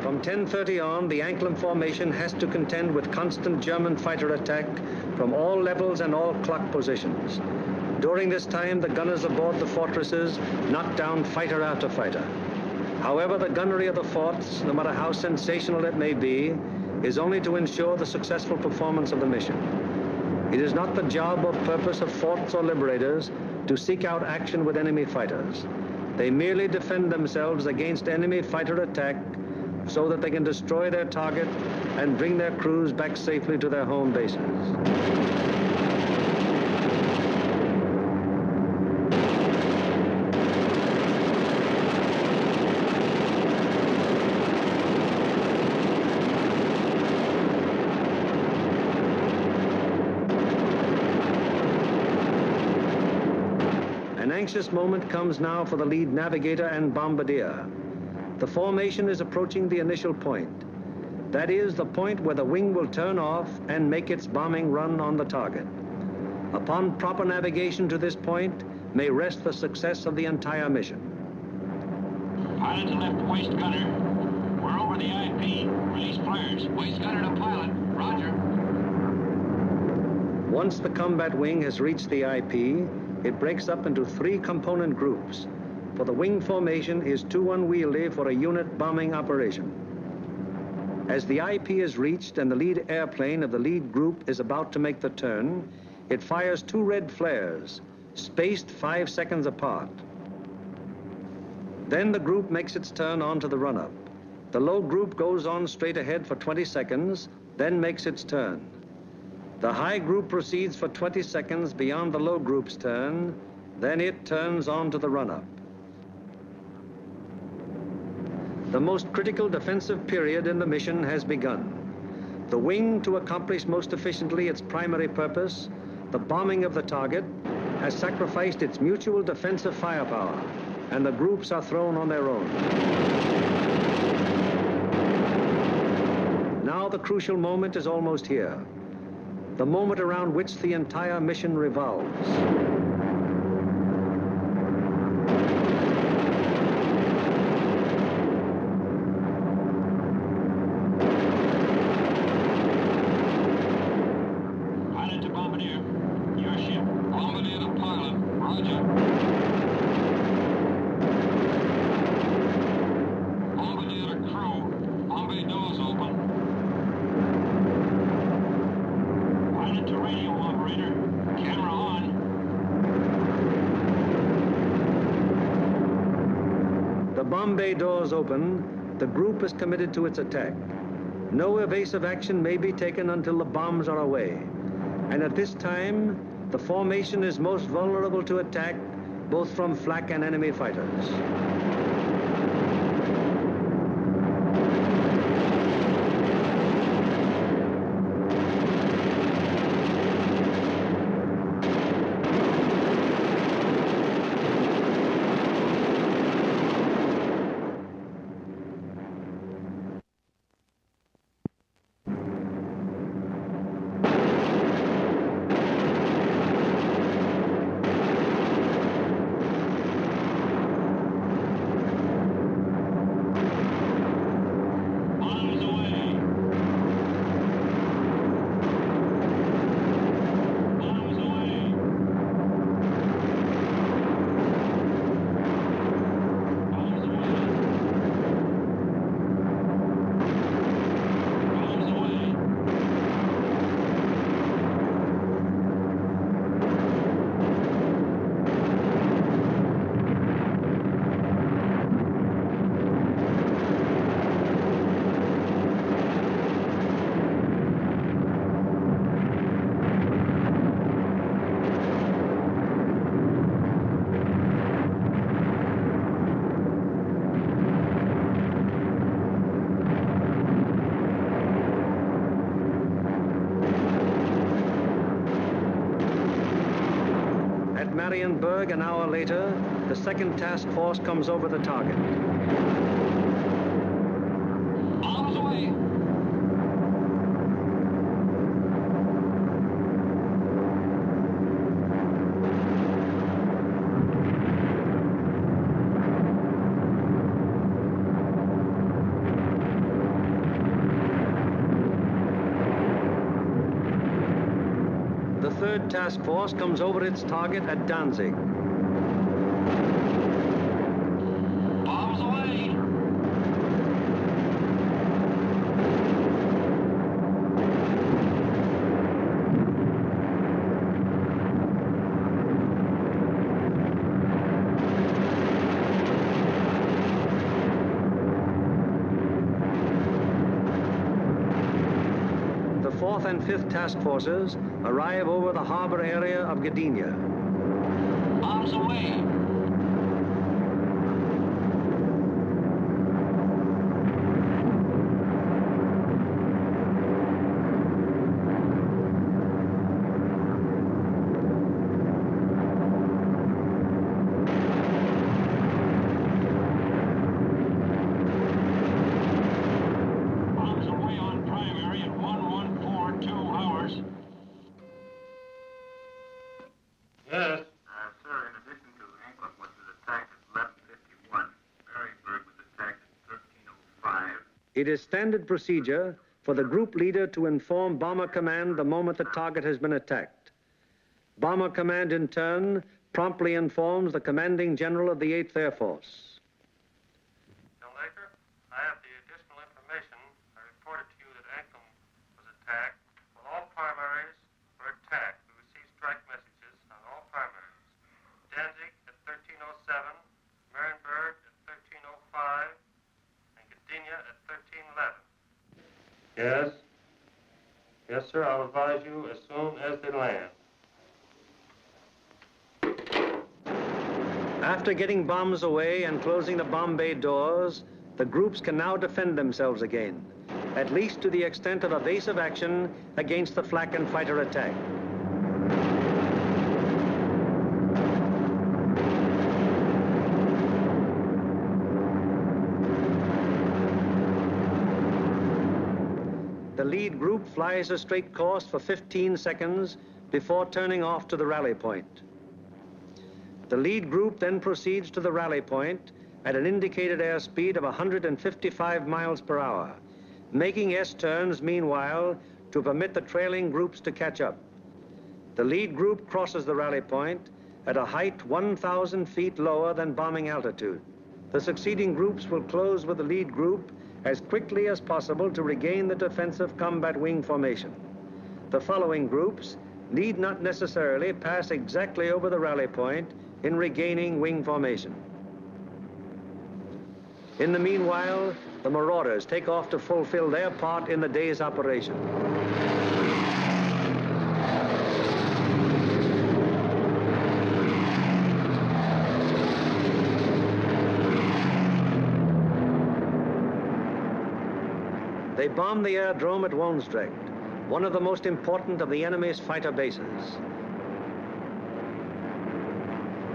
From 10:30 on, the Anklam formation has to contend with constant German fighter attack from all levels and all clock positions. During this time, the gunners aboard the fortresses knock down fighter after fighter. However, the gunnery of the forts, no matter how sensational it may be, is only to ensure the successful performance of the mission. It is not the job or purpose of forts or liberators to seek out action with enemy fighters. They merely defend themselves against enemy fighter attack so that they can destroy their target and bring their crews back safely to their home bases. An anxious moment comes now for the lead navigator and bombardier. The formation is approaching the initial point. That is, the point where the wing will turn off and make its bombing run on the target. Upon proper navigation to this point may rest the success of the entire mission. Pilot to left waist gunner. We're over the IP. Release flares. Waist gunner to pilot. Roger. Once the combat wing has reached the IP, it breaks up into 3 component groups, for the wing formation is too unwieldy for a unit bombing operation. As the IP is reached and the lead airplane of the lead group is about to make the turn, it fires 2 red flares, spaced 5 seconds apart. Then the group makes its turn onto the run-up. The low group goes on straight ahead for 20 seconds, then makes its turn. The high group proceeds for 20 seconds beyond the low group's turn, then it turns on to the run-up. The most critical defensive period in the mission has begun. The wing, to accomplish most efficiently its primary purpose, the bombing of the target, has sacrificed its mutual defensive firepower, and the groups are thrown on their own. Now the crucial moment is almost here, the moment around which the entire mission revolves. Bomb bay doors open, the group is committed to its attack. No evasive action may be taken until the bombs are away. And at this time, the formation is most vulnerable to attack, both from flak and enemy fighters. Marienburg, an hour later, the second task force comes over the target. Arms away. The third task force comes over its target at Danzig. Bombs away. The fourth and fifth task forces arrive over the harbor area of Gdynia. Bombs away. Bombs away on primary at 1142 hours. Yes. Sir, in addition to Anklam, which was attacked at 11:51, Marienburg was attacked at 13:05. It is standard procedure for the group leader to inform Bomber Command the moment the target has been attacked. Bomber Command, in turn, promptly informs the commanding general of the 8th Air Force. Laker, I have the additional information. I reported to you that Anklam was attacked. Well, all primaries were attacked. We received strike messages on all primaries. Danzig at 13:07, Marienburg at 13:05, and Gdynia at 13:11. Yes? Yes, sir. I'll advise you as soon as they land. After getting bombs away and closing the bomb bay doors, the groups can now defend themselves again, at least to the extent of evasive action against the flak and fighter attack. The lead group flies a straight course for 15 seconds before turning off to the rally point. The lead group then proceeds to the rally point at an indicated airspeed of 155 miles per hour, making S-turns meanwhile to permit the trailing groups to catch up. The lead group crosses the rally point at a height 1,000 feet lower than bombing altitude. The succeeding groups will close with the lead group as quickly as possible to regain the defensive combat wing formation. The following groups need not necessarily pass exactly over the rally point in regaining wing formation. In the meanwhile, the Marauders take off to fulfill their part in the day's operation. They bomb the aerodrome at Woensdrecht, one of the most important of the enemy's fighter bases.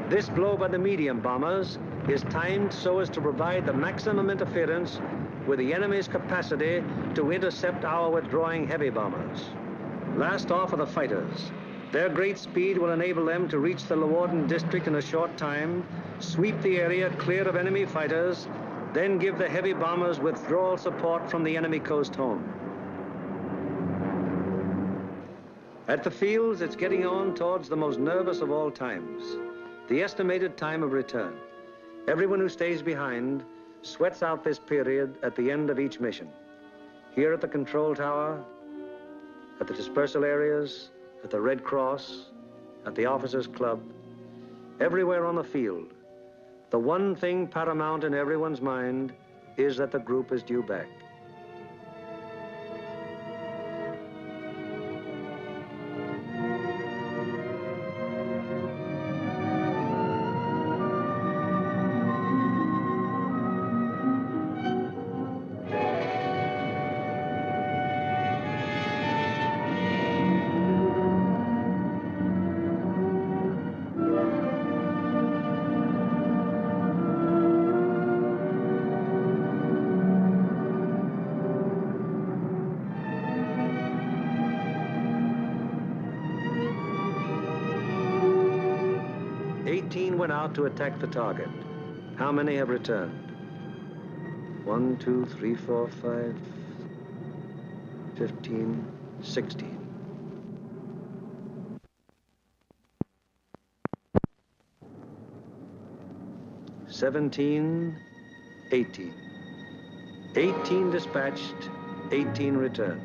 This blow by the medium bombers is timed so as to provide the maximum interference with the enemy's capacity to intercept our withdrawing heavy bombers. Last off are the fighters. Their great speed will enable them to reach the Leeuwarden district in a short time, sweep the area clear of enemy fighters, then give the heavy bombers withdrawal support from the enemy coast home. At the fields, it's getting on towards the most nervous of all times, the estimated time of return. Everyone who stays behind sweats out this period at the end of each mission. Here at the control tower, at the dispersal areas, at the Red Cross, at the Officers' Club, everywhere on the field, the one thing paramount in everyone's mind is that the group is due back. Went out to attack the target. How many have returned? 1, 2, 3, 4, 5, 15, 16. $17, 18. 18 dispatched, 18 returned.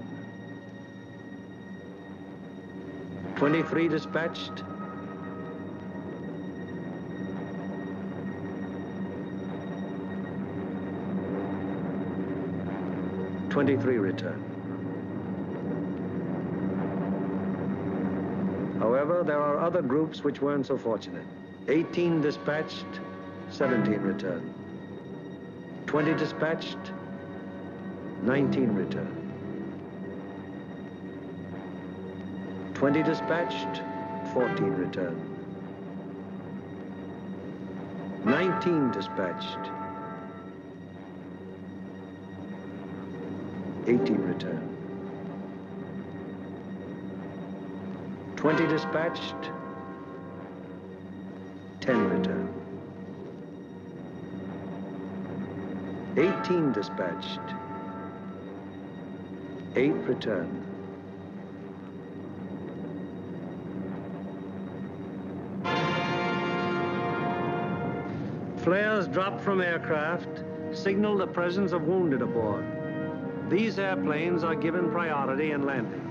23 dispatched, 23 returned. However, there are other groups which weren't so fortunate. 18 dispatched, 17 returned. 20 dispatched, 19 returned. 20 dispatched, 14 returned. 19 dispatched, 18 returned. 20 dispatched, 10 returned. 18 dispatched, 8 returned. Flares dropped from aircraft signal the presence of wounded aboard. These airplanes are given priority in landing.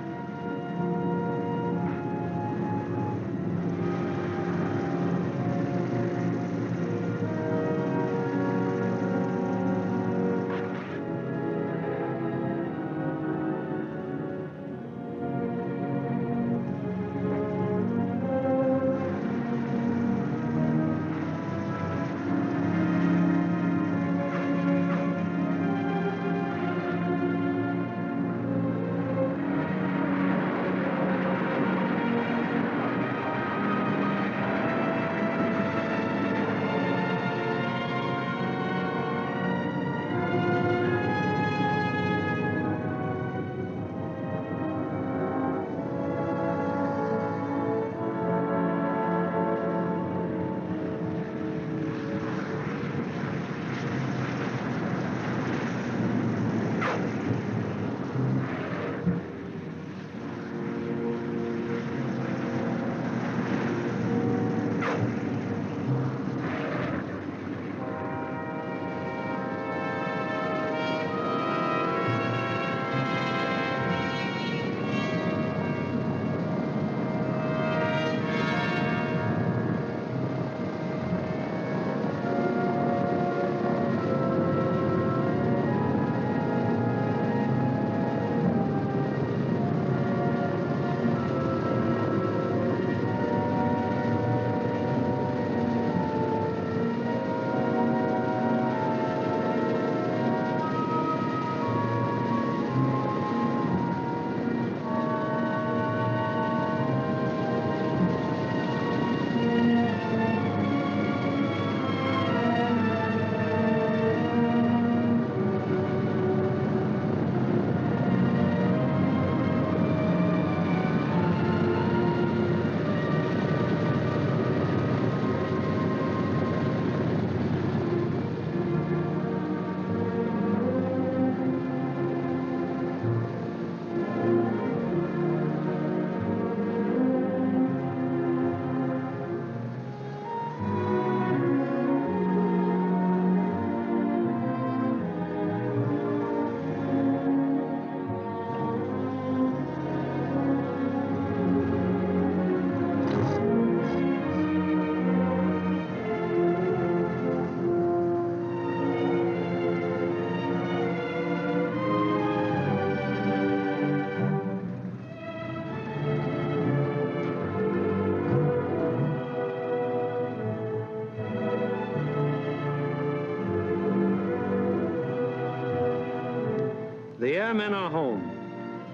men are home,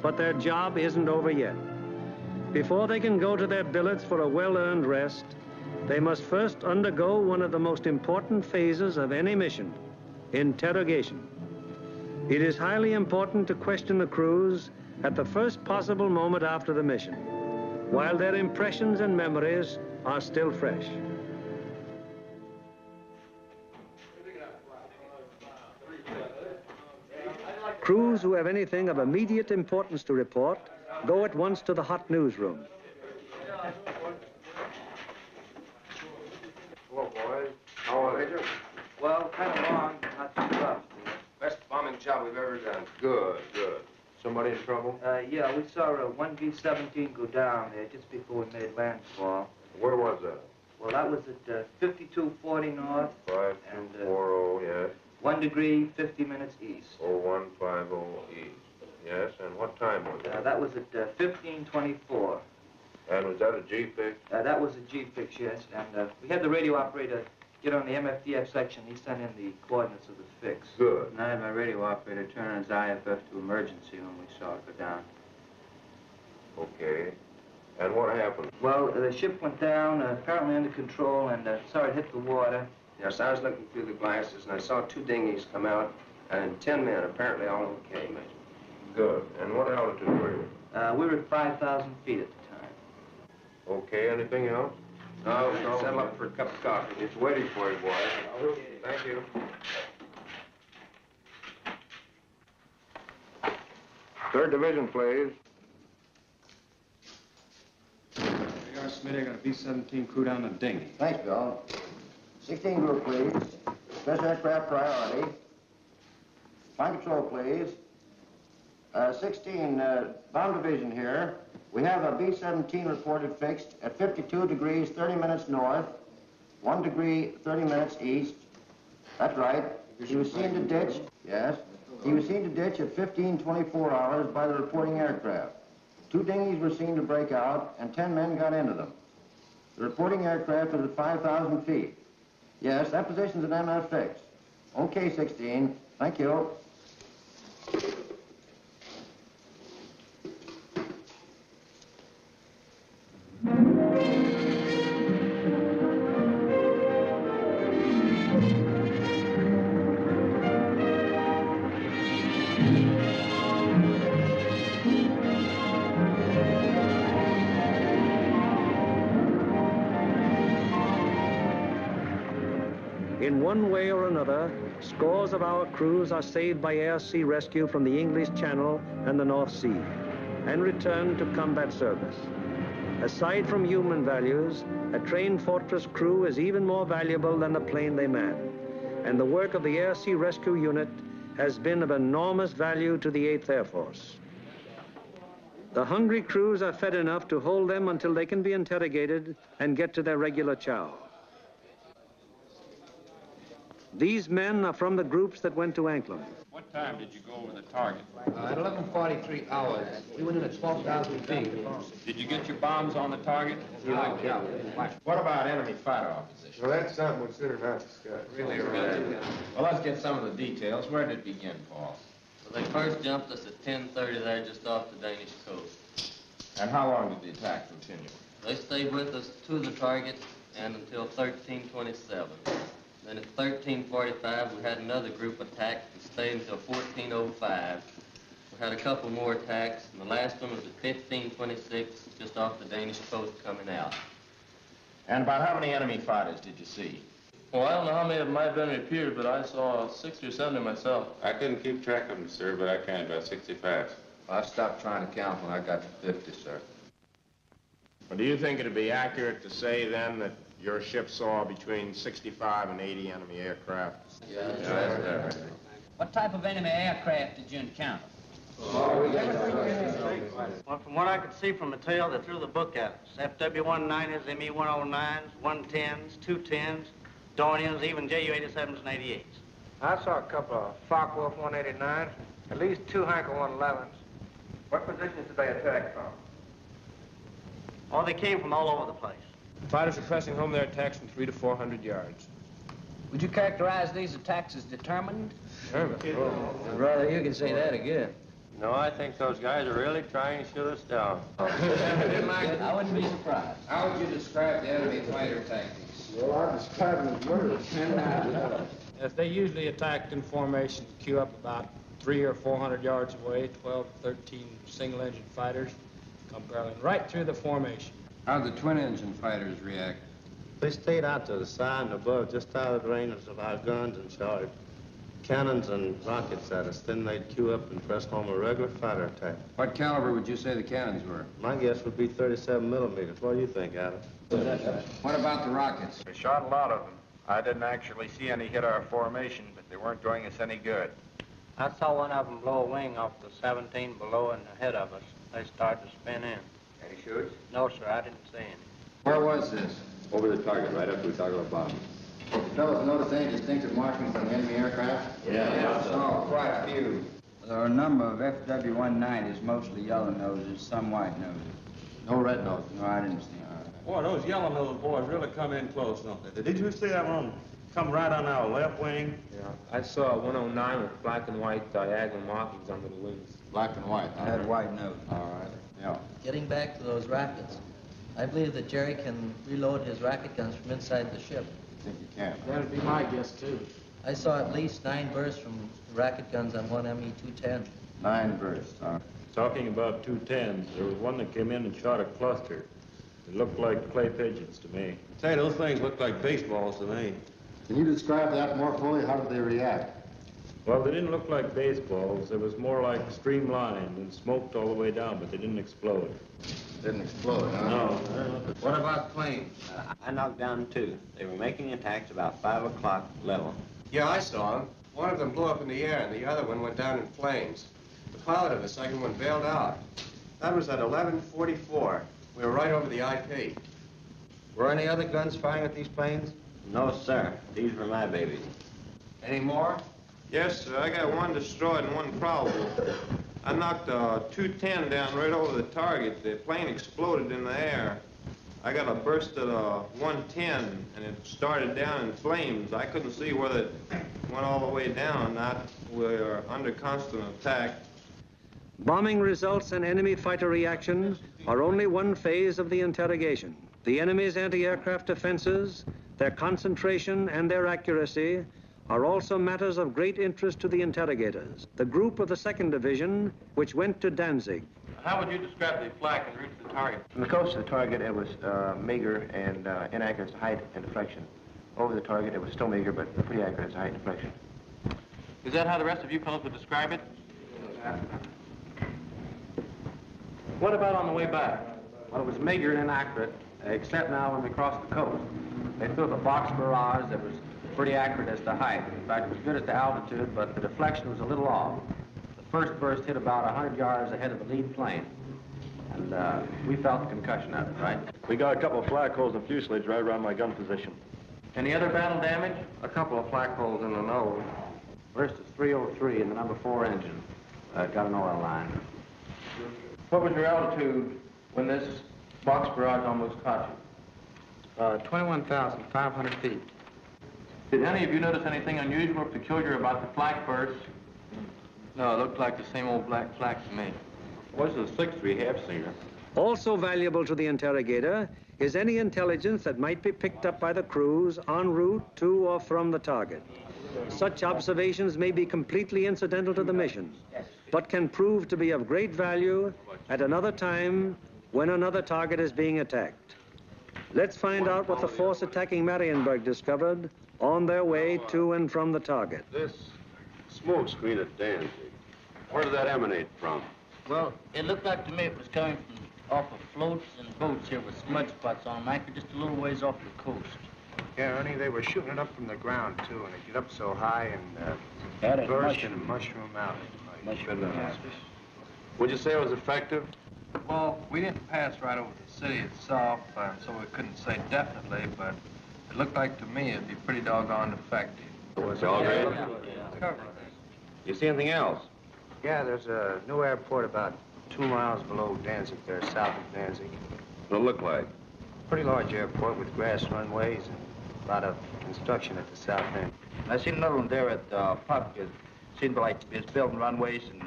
but their job isn't over yet. Before they can go to their billets for a well-earned rest, they must first undergo one of the most important phases of any mission, interrogation. It is highly important to question the crews at the first possible moment after the mission, while their impressions and memories are still fresh. Crews who have anything of immediate importance to report go at once to the hot newsroom. Hello, boys. How are they? Well, kind of long, not too rough. Best bombing job we've ever done. Good, good. Somebody in trouble? Yeah, we saw one B-17 go down there just before we made landfall. Where was that? Well, that was at 5240 north. 5240, yes. 1 degree, 50 minutes east. 0150 east. Yes, and what time was it? That was at 1524. And was that a G-fix? That was a G-fix, yes. And we had the radio operator get on the MFDF section. He sent in the coordinates of the fix. Good. And I had my radio operator turn on his IFF to emergency when we saw it go down. Okay. And what happened? Well, the ship went down, apparently under control, and saw it hit the water. Yes, I was looking through the glasses, and I saw 2 dinghies come out, and 10 men, apparently all okay, Major. Good. And what altitude were you? We were at 5,000 feet at the time. Okay, anything else? No, settle up for a cup of coffee. It's waiting for you, boys. Thank you. Third Division, please. A.R. Smitty, I got a B-17 crew down the dinghy. Thanks, Bill. 16 group, please. Special aircraft priority. Flight control, please. 16, bomb division here. We have a B-17 reported fixed at 52 degrees, 30 minutes north, 1 degree, 30 minutes east. That's right. He was seen to ditch, yes. He was seen to ditch at 15:24 hours by the reporting aircraft. 2 dinghies were seen to break out, and 10 men got into them. The reporting aircraft is at 5,000 feet. Yes, that position's an MF fix. Okay, 16. Thank you. In one way or another, scores of our crews are saved by air-sea rescue from the English Channel and the North Sea and returned to combat service. Aside from human values, a trained fortress crew is even more valuable than the plane they man, and the work of the air-sea rescue unit has been of enormous value to the 8th Air Force. The hungry crews are fed enough to hold them until they can be interrogated and get to their regular chow. These men are from the groups that went to Anklam. What time did you go over the target? At 11:43 hours. We went in at 12,000 feet. Did you get your bombs on the target? Yeah. What about enemy fighter opposition? Well, that's something we should not discuss. Really? Well, let's get some of the details. Where did it begin, Paul? Well, they first jumped us at 10:30 there just off the Danish coast. And how long did the attack continue? They stayed with us to the target and until 13:27. Then at 13:45, we had another group attack and stayed until 14:05. We had a couple more attacks, and the last one was at 15:26, just off the Danish coast coming out. And about how many enemy fighters did you see? Well, I don't know how many of them might have been repeated, but I saw 60 or 70 myself. I couldn't keep track of them, sir, but I counted about 65. I stopped trying to count when I got to 50, sir. Well, do you think it'd be accurate to say, then, that your ship saw between 65 and 80 enemy aircraft? Yeah. What type of enemy aircraft did you encounter? Well, from what I could see from the tail, they threw the book at us. FW-190s, ME-109s, 110s, 210s, Dorniers, even JU-87s and 88s. I saw a couple of Focke-Wulf 189s, at least 2 Heinkel 111s. What positions did they attack from? Oh, they came from all over the place. Fighters are pressing home their attacks from 300 to 400 yards. Would you characterize these attacks as determined? Determined? I'd rather you could say that again. No, I think those guys are really trying to shoot us down. I wouldn't be surprised. How would you describe the enemy fighter tactics? Well, I describe them as murderous. Yes, they usually attacked in formation, queue up about 300 or 400 yards away, 12 to 13 single-engine fighters come barreling right through the formation. How'd the twin-engine fighters react? They stayed out to the side and above, just out of the range of our guns, and shot cannons and rockets at us. Then they'd queue up and press home a regular fighter attack. What caliber would you say the cannons were? My guess would be 37 millimeters. What do you think, Adam? What about the rockets? We shot a lot of them. I didn't actually see any hit our formation, but they weren't doing us any good. I saw one of them blow a wing off the 17 below and ahead of us. They started to spin in. Any shoots? No, sir, I didn't see any. Where was this? Over the target, right after we talked about bombs. Fellows notice any distinctive markings on the enemy aircraft? Yeah. Oh, quite a few. There are a number of FW-190s, mostly yellow noses, some white noses. No red nose. No, I didn't see them. Boy, those yellow-nosed boys really come in close, don't they? Did you see that one come right on our left wing? Yeah, I saw 109 with black and white diagonal markings under the wings. Black and white. I had white nose. All right. Yeah. Getting back to those rockets, I believe that Jerry can reload his rocket guns from inside the ship. I think you can. That'd be my guess, too. I saw at least 9 bursts from rocket guns on one ME-210. 9 bursts. Talking about 210s, there was one that came in and shot a cluster. It looked like clay pigeons to me. Say, those things look like baseballs to me. Can you describe that more fully? How did they react? Well, they didn't look like baseballs. It was more like streamlined and smoked all the way down, but they didn't explode. Didn't explode, huh? No. What about planes? I knocked down 2. They were making attacks about 5 o'clock level. Yeah, I saw them. One of them blew up in the air, and the other one went down in flames. The pilot of the second one bailed out. That was at 11:44. We were right over the IP. Were any other guns firing at these planes? No, sir. These were my babies. Any more? Yes, sir. I got one destroyed and one probable. I knocked a 210 down right over the target. The plane exploded in the air. I got a burst at a 110, and it started down in flames. I couldn't see whether it went all the way down or not. We were under constant attack. Bombing results and enemy fighter reaction are only one phase of the interrogation. The enemy's anti-aircraft defenses, their concentration and their accuracy are also matters of great interest to the interrogators. The group of the 2nd Division, which went to Danzig. How would you describe the flak en route to the target? From the coast to the target, it was meager and inaccurate as to height and deflection. Over the target, it was still meager, but pretty accurate as to height and deflection. Is that how the rest of you fellows would describe it? What about on the way back? Well, it was meager and inaccurate, except now when we crossed the coast. They threw up a box barrage that was pretty accurate as to height. In fact, it was good as to altitude, but the deflection was a little off. The first burst hit about 100 yards ahead of the lead plane, and we felt the concussion of it, right? We got a couple of flak holes in the fuselage right around my gun position. Any other battle damage? A couple of flak holes in the nose. Burst is 303 in the number 4 engine. Got an oil line. What was your altitude when this box barrage almost caught you? 21,500 feet. Did any of you notice anything unusual or peculiar about the flak burst? No, it looked like the same old black flak to me. What's the 6th we have, Senior? Also valuable to the interrogator is any intelligence that might be picked up by the crews en route to or from the target. Such observations may be completely incidental to the mission, but can prove to be of great value at another time when another target is being attacked. Let's find out what the force attacking Marienburg discovered on their way to and from the target. This smoke screen at Danzig, where did that emanate from? Well, it looked like to me it was coming from off of floats and boats here with smudge spots on them, anchored just a little ways off the coast. Yeah, Ernie, they were shooting it up from the ground, too, and it get up so high Yeah, and it burst mushroom. and mushroom out. Would you say it was effective? Well, we didn't pass right over the city itself, so we couldn't say definitely, but it looked like to me it'd be pretty doggone effective. Belgrade? You see anything else? Yeah, there's a new airport about 2 miles below Danzig there, south of Danzig. What it look like? Pretty large airport with grass runways and a lot of construction at the south end. I seen another one there at Popka. seemed like it's building runways and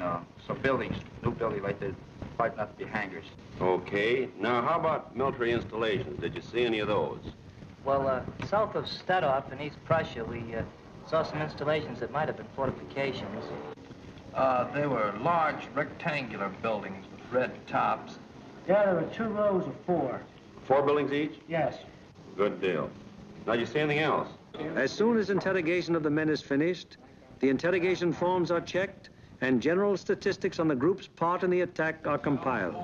some buildings, new buildings like they're fighting up to be hangars. Okay. Now, how about military installations? Did you see any of those? Well, south of Stadtdorf in East Prussia, we saw some installations that might have been fortifications. They were large rectangular buildings with red tops. Yeah, there were 2 rows of 4. 4 buildings each? Yes. Good deal. Now, did you see anything else? As soon as interrogation of the men is finished, the interrogation forms are checked and general statistics on the group's part in the attack are compiled.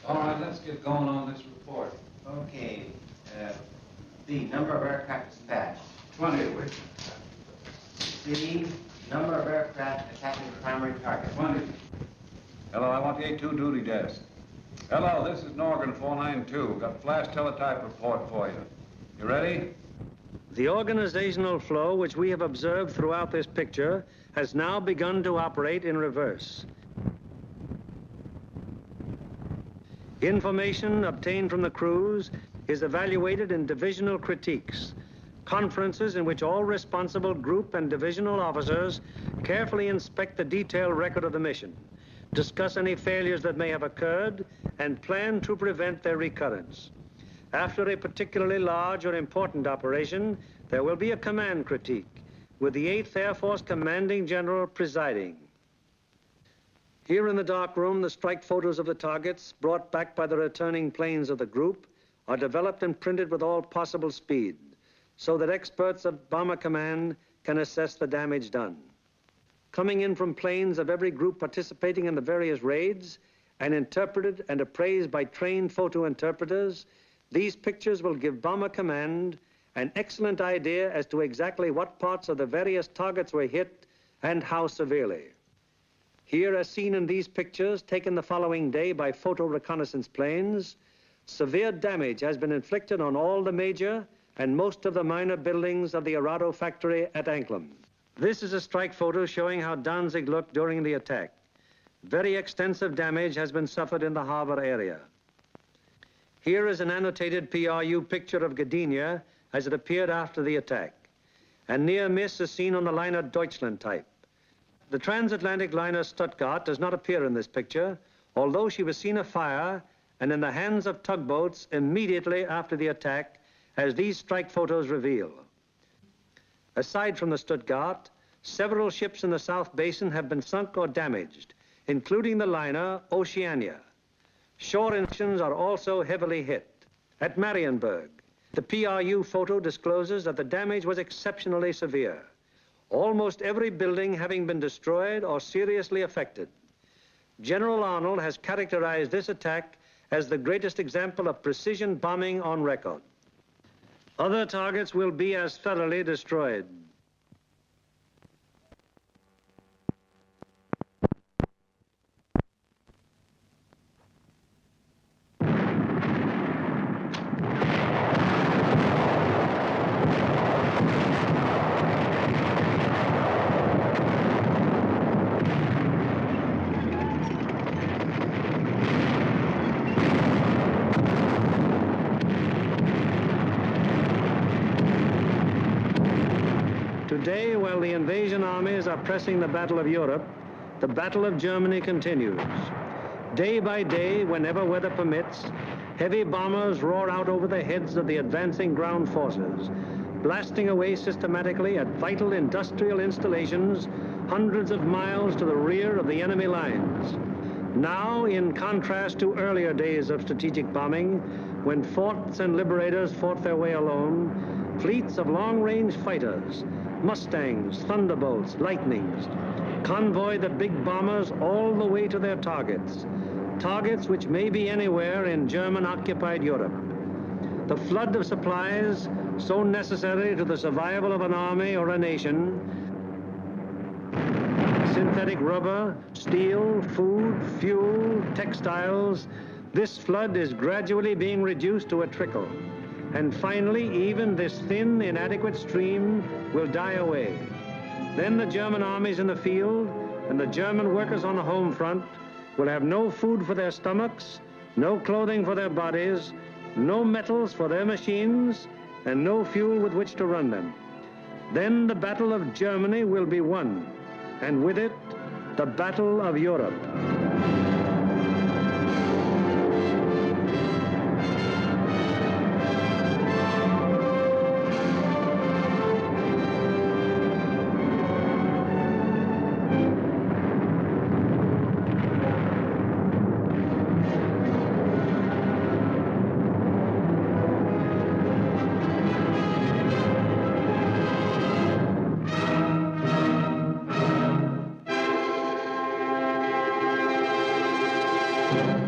All right, let's get going on this report. Okay. B, number of aircraft dispatched. 20 of which. C, number of aircraft attacking the primary target. 20. Hello, I want the A2 duty desk. Hello, this is Norgren 492. Got flash teletype report for you. You ready? The organizational flow which we have observed throughout this picture has now begun to operate in reverse. Information obtained from the crews is evaluated in divisional critiques, conferences in which all responsible group and divisional officers carefully inspect the detailed record of the mission, discuss any failures that may have occurred, and plan to prevent their recurrence. After a particularly large or important operation, there will be a command critique, with the 8th Air Force Commanding General presiding. Here in the dark room, the strike photos of the targets brought back by the returning planes of the group are developed and printed with all possible speed, so that experts of Bomber Command can assess the damage done. Coming in from planes of every group participating in the various raids and interpreted and appraised by trained photo interpreters, these pictures will give Bomber Command an excellent idea as to exactly what parts of the various targets were hit and how severely. Here, as seen in these pictures taken the following day by photo reconnaissance planes, severe damage has been inflicted on all the major and most of the minor buildings of the Arado factory at Anklam. This is a strike photo showing how Danzig looked during the attack. Very extensive damage has been suffered in the harbor area. Here is an annotated PRU picture of Gdynia as it appeared after the attack. A near miss is seen on the liner Deutschland type. The transatlantic liner Stuttgart does not appear in this picture, although she was seen afire and in the hands of tugboats immediately after the attack, as these strike photos reveal. Aside from the Stuttgart, several ships in the South Basin have been sunk or damaged, including the liner Oceania. Shore engines are also heavily hit. At Marienburg, the PRU photo discloses that the damage was exceptionally severe, almost every building having been destroyed or seriously affected. General Arnold has characterized this attack as the greatest example of precision bombing on record. Other targets will be as thoroughly destroyed. Today, while the invasion armies are pressing the Battle of Europe, the Battle of Germany continues. Day by day, whenever weather permits, heavy bombers roar out over the heads of the advancing ground forces, blasting away systematically at vital industrial installations hundreds of miles to the rear of the enemy lines. Now, in contrast to earlier days of strategic bombing, when forts and liberators fought their way alone, fleets of long-range fighters, Mustangs, Thunderbolts, Lightnings, convoy the big bombers all the way to their targets, targets which may be anywhere in German-occupied Europe. The flood of supplies, so necessary to the survival of an army or a nation, synthetic rubber, steel, food, fuel, textiles, this flood is gradually being reduced to a trickle. And finally, even this thin, inadequate stream will die away. Then the German armies in the field and the German workers on the home front will have no food for their stomachs, no clothing for their bodies, no metals for their machines, and no fuel with which to run them. Then the Battle of Germany will be won. and with it, the Battle of Europe. Thank you.